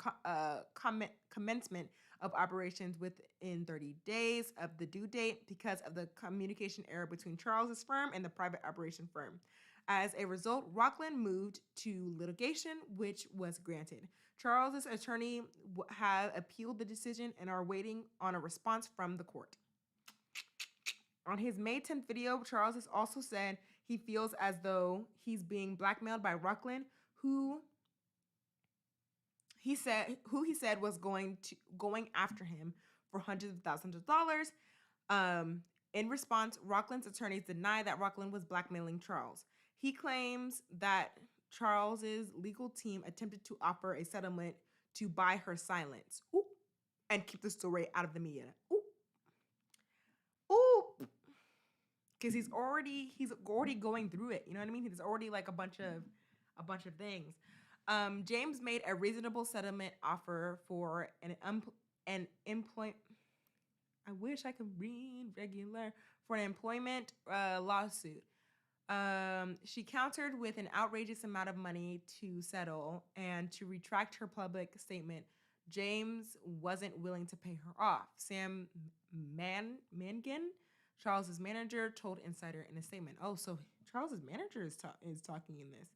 commencement of operations within 30 days of the due date because of the communication error between Charles's firm and the private operation firm. As a result, Rockland moved to litigation, which was granted. Charles's attorney have appealed the decision and are waiting on a response from the court. On his May 10th video, Charles has also said he feels as though he's being blackmailed by Rockland, who he said was going after him for hundreds of thousands of dollars. In response, Rockland's attorneys deny that Rockland was blackmailing Charles. He claims that Charles's legal team attempted to offer a settlement to buy her silence. Ooh, and keep the story out of the media. Ooh. Because he's already going through it. You know what I mean? There's already like a bunch of things. James made a reasonable settlement offer for an employment. I wish I could read regular for an employment lawsuit. She countered with an outrageous amount of money to settle and to retract her public statement. James wasn't willing to pay her off. Sam Mangan, Charles's manager, told Insider in a statement. Oh, so Charles's manager is talking in this.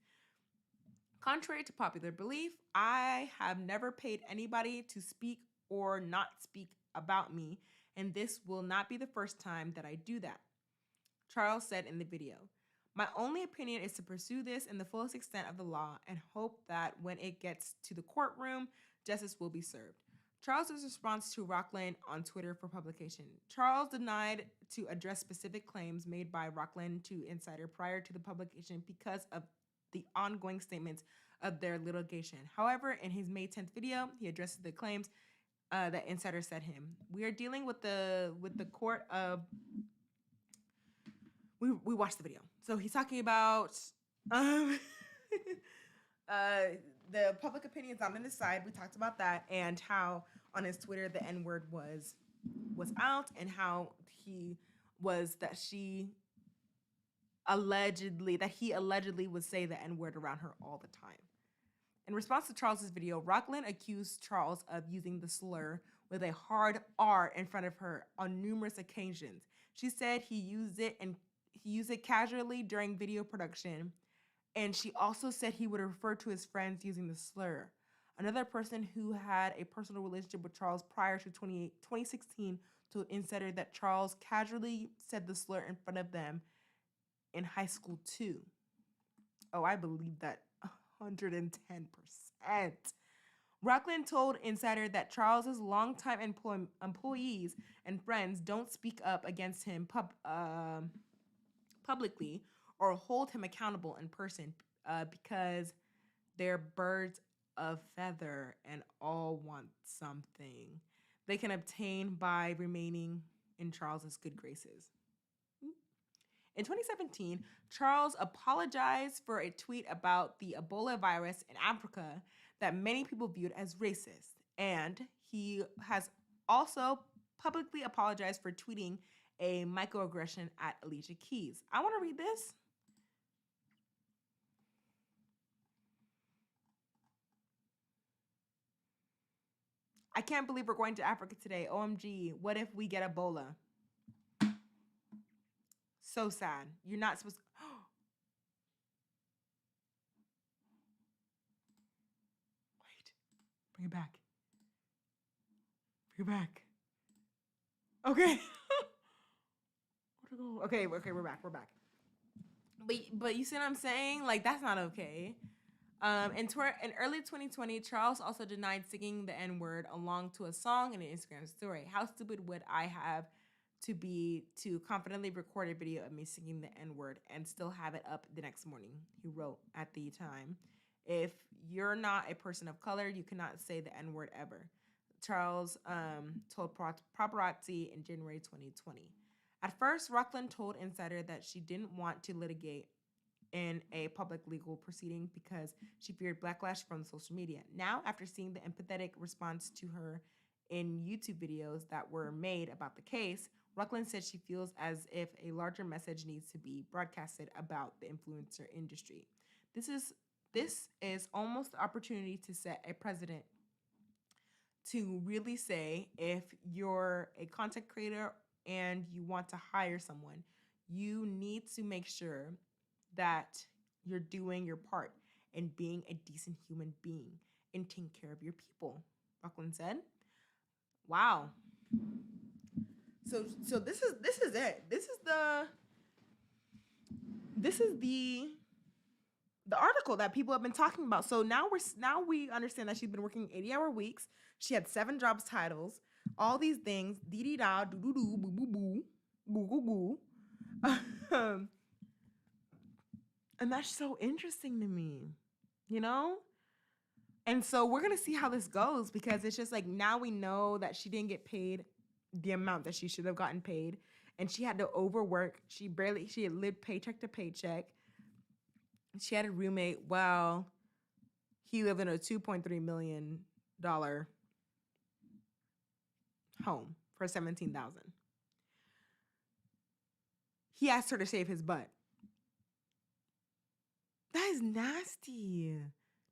Contrary to popular belief, I have never paid anybody to speak or not speak about me, and this will not be the first time that I do that, Charles said in the video. My only opinion is to pursue this in the fullest extent of the law and hope that when it gets to the courtroom, justice will be served. Charles's response to Rockland on Twitter for publication. Charles denied to address specific claims made by Rockland to Insider prior to the publication because of the ongoing statements of their litigation. However, in his May 10th video, he addressed the claims that Insider said him. We are dealing with the court of. We watched the video. So he's talking about the public opinion is not on his side. We talked about that and how on his Twitter the N-word was out and how he allegedly would say the N-word around her all the time. In response to Charles's video, Rockland accused Charles of using the slur with a hard R in front of her on numerous occasions. She said he used it casually during video production, and she also said he would refer to his friends using the slur. Another person who had a personal relationship with Charles prior to 2016 told Insider that Charles casually said the slur in front of them in high school too. Oh, I believe that 110%. Rockland told Insider that Charles's longtime employees and friends don't speak up against him publicly or hold him accountable in person because they're birds of feather and all want something they can obtain by remaining in Charles's good graces. In 2017, Charles apologized for a tweet about the Ebola virus in Africa that many people viewed as racist, and he has also publicly apologized for tweeting a microaggression at Alicia Keys. I want to read this. I can't believe we're going to Africa today. OMG, what if we get Ebola? So sad. You're not supposed to. Bring it back. Bring it back. Okay. Okay, we're back. But you see what I'm saying? Like, that's not okay. In early 2020, Charles also denied singing the N-word along to a song in an Instagram story. How stupid would I have to be to confidently record a video of me singing the N-word and still have it up the next morning? He wrote at the time. If you're not a person of color, you cannot say the N-word ever. Charles told paparazzi in January 2020. At first, Rockland told Insider that she didn't want to litigate in a public legal proceeding because she feared backlash from social media. Now, after seeing the empathetic response to her in YouTube videos that were made about the case, Rockland said she feels as if a larger message needs to be broadcasted about the influencer industry. This is almost the opportunity to set a precedent to really say, if you're a content creator and you want to hire someone, you need to make sure that you're doing your part in being a decent human being and taking care of your people, Rockland said. Wow. So this is it. This is the article that people have been talking about. So now we understand that she's been working 80-hour weeks. She had 7 jobs titles, all these things, dee-dee-da, doo-doo-doo, boo-boo-boo, boo-boo-boo. And that's so interesting to me, you know? And so we're going to see how this goes, because it's just like, now we know that she didn't get paid the amount that she should have gotten paid. And she had to overwork. She had lived paycheck to paycheck. She had a roommate while he lived in a $2.3 million home for $17,000. He asked her to shave his butt. That is nasty.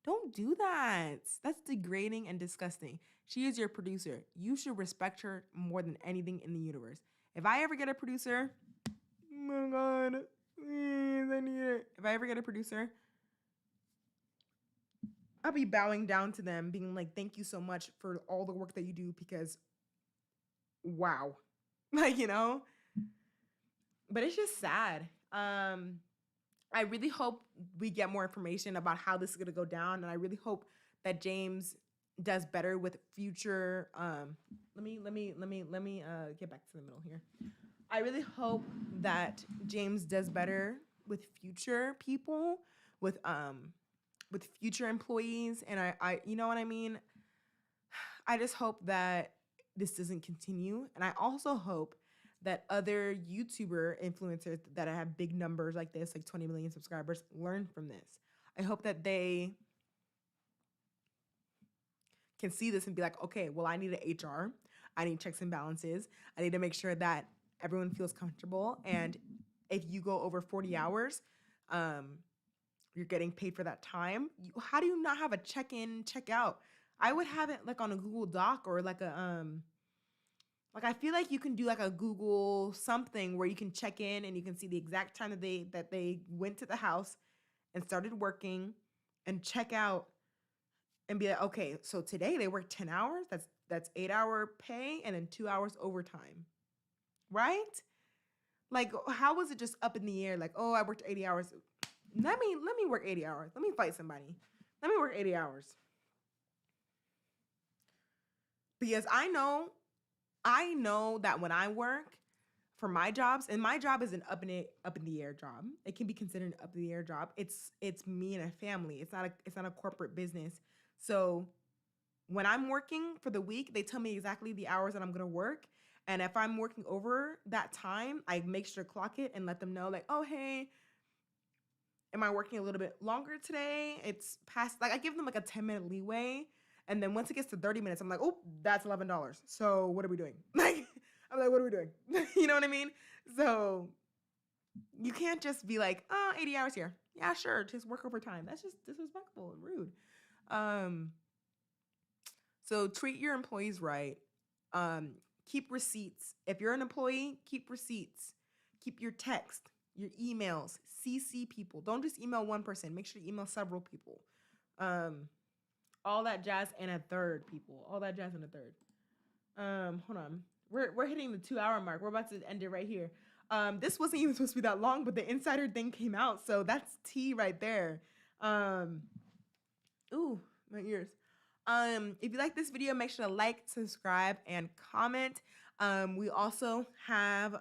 Don't do that. That's degrading and disgusting. She is your producer. You should respect her more than anything in the universe. If I ever get a producer, oh my God, please, I need it. If I ever get a producer, I'll be bowing down to them, being like, thank you so much for all the work that you do, because wow. Like, you know? But it's just sad. I really hope we get more information about how this is gonna go down, and I really hope that James does better with future. Let me get back to the middle here. I really hope that James does better with future people, with future employees, and I you know what I mean. I just hope that this doesn't continue, and I also hope that other YouTuber influencers that have big numbers like this, like 20 million subscribers, learn from this. I hope that they can see this and be like, okay, well, I need an HR. I need checks and balances. I need to make sure that everyone feels comfortable. And if you go over 40 hours, you're getting paid for that time. How do you not have a check-in, check-out? I would have it like on a Google Doc, or like a like, I feel like you can do like a Google something where you can check in and you can see the exact time that they went to the house and started working, and check out and be like, okay, so today they worked 10 hours. That's 8-hour pay and then 2 hours overtime, right? Like, how was it just up in the air? Like, oh, I worked 80 hours. Let me work 80 hours. Let me fight somebody. Let me work 80 hours. Because I know that when I work for my jobs, and my job is an up in the air job. It can be considered an up in the air job. It's me and a family. It's not a corporate business. So when I'm working for the week, they tell me exactly the hours that I'm gonna work. And if I'm working over that time, I make sure to clock it and let them know, like, oh, hey, am I working a little bit longer today? It's past, like, I give them like a 10-minute leeway. And then once it gets to 30 minutes, I'm like, oh, that's $11. So what are we doing? Like, I'm like, what are we doing? You know what I mean? So you can't just be like, oh, 80 hours here. Yeah, sure, just work overtime. That's just disrespectful and rude. So treat your employees right. Keep receipts. If you're an employee, keep receipts. Keep your text, your emails, CC people. Don't just email one person. Make sure you email several people. All that jazz and a third, people. All that jazz and a third. Hold on. We're hitting the 2 hour mark. We're about to end it right here. This wasn't even supposed to be that long, but the insider thing came out, so that's tea right there. Ooh, my ears. If you like this video, make sure to like, subscribe, and comment. We also have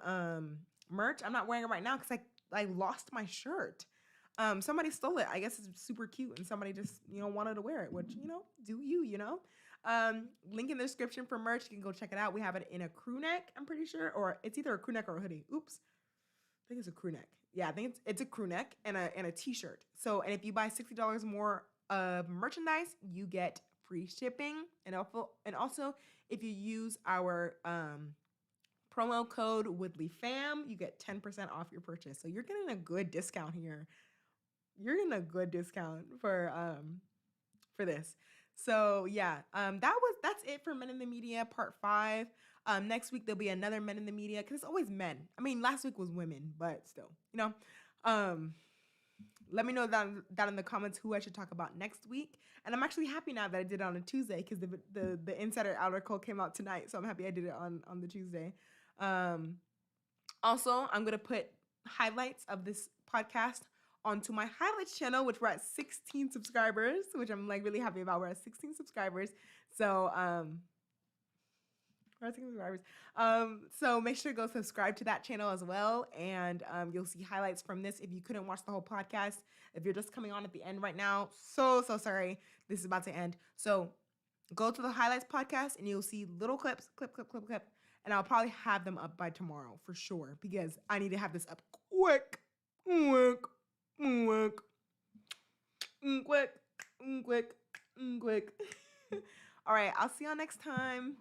merch. I'm not wearing it right now because I lost my shirt. Somebody stole it. I guess it's super cute, and somebody just wanted to wear it, which do you know. Link in the description for merch. You can go check it out. We have it in a crew neck, I'm pretty sure, or it's either a crew neck or a hoodie. Oops, I think it's a crew neck. Yeah, I think it's a crew neck and a t-shirt. So, and if you buy $60 more of merchandise, you get free shipping, and also if you use our promo code WoodleyFam, you get 10% off your purchase. So you're getting a good discount here. You're getting a good discount for this. So yeah, that's it for Men in the Media Part 5. Next week there'll be another Men in the Media, because it's always men. I mean, last week was women, but still, let me know down in the comments who I should talk about next week. And I'm actually happy now that I did it on a Tuesday, because the insider article came out tonight, so I'm happy I did it on the Tuesday. Also, I'm gonna put highlights of this podcast onto my highlights channel, which we're at 16 subscribers, which I'm like really happy about. We're at 16 subscribers. So we're at 16 subscribers. So make sure to go subscribe to that channel as well. And you'll see highlights from this if you couldn't watch the whole podcast. If you're just coming on at the end right now, so sorry. This is about to end. So go to the highlights podcast and you'll see little clips, clip. And I'll probably have them up by tomorrow for sure, because I need to have this up quick. Quick. All right, I'll see y'all next time.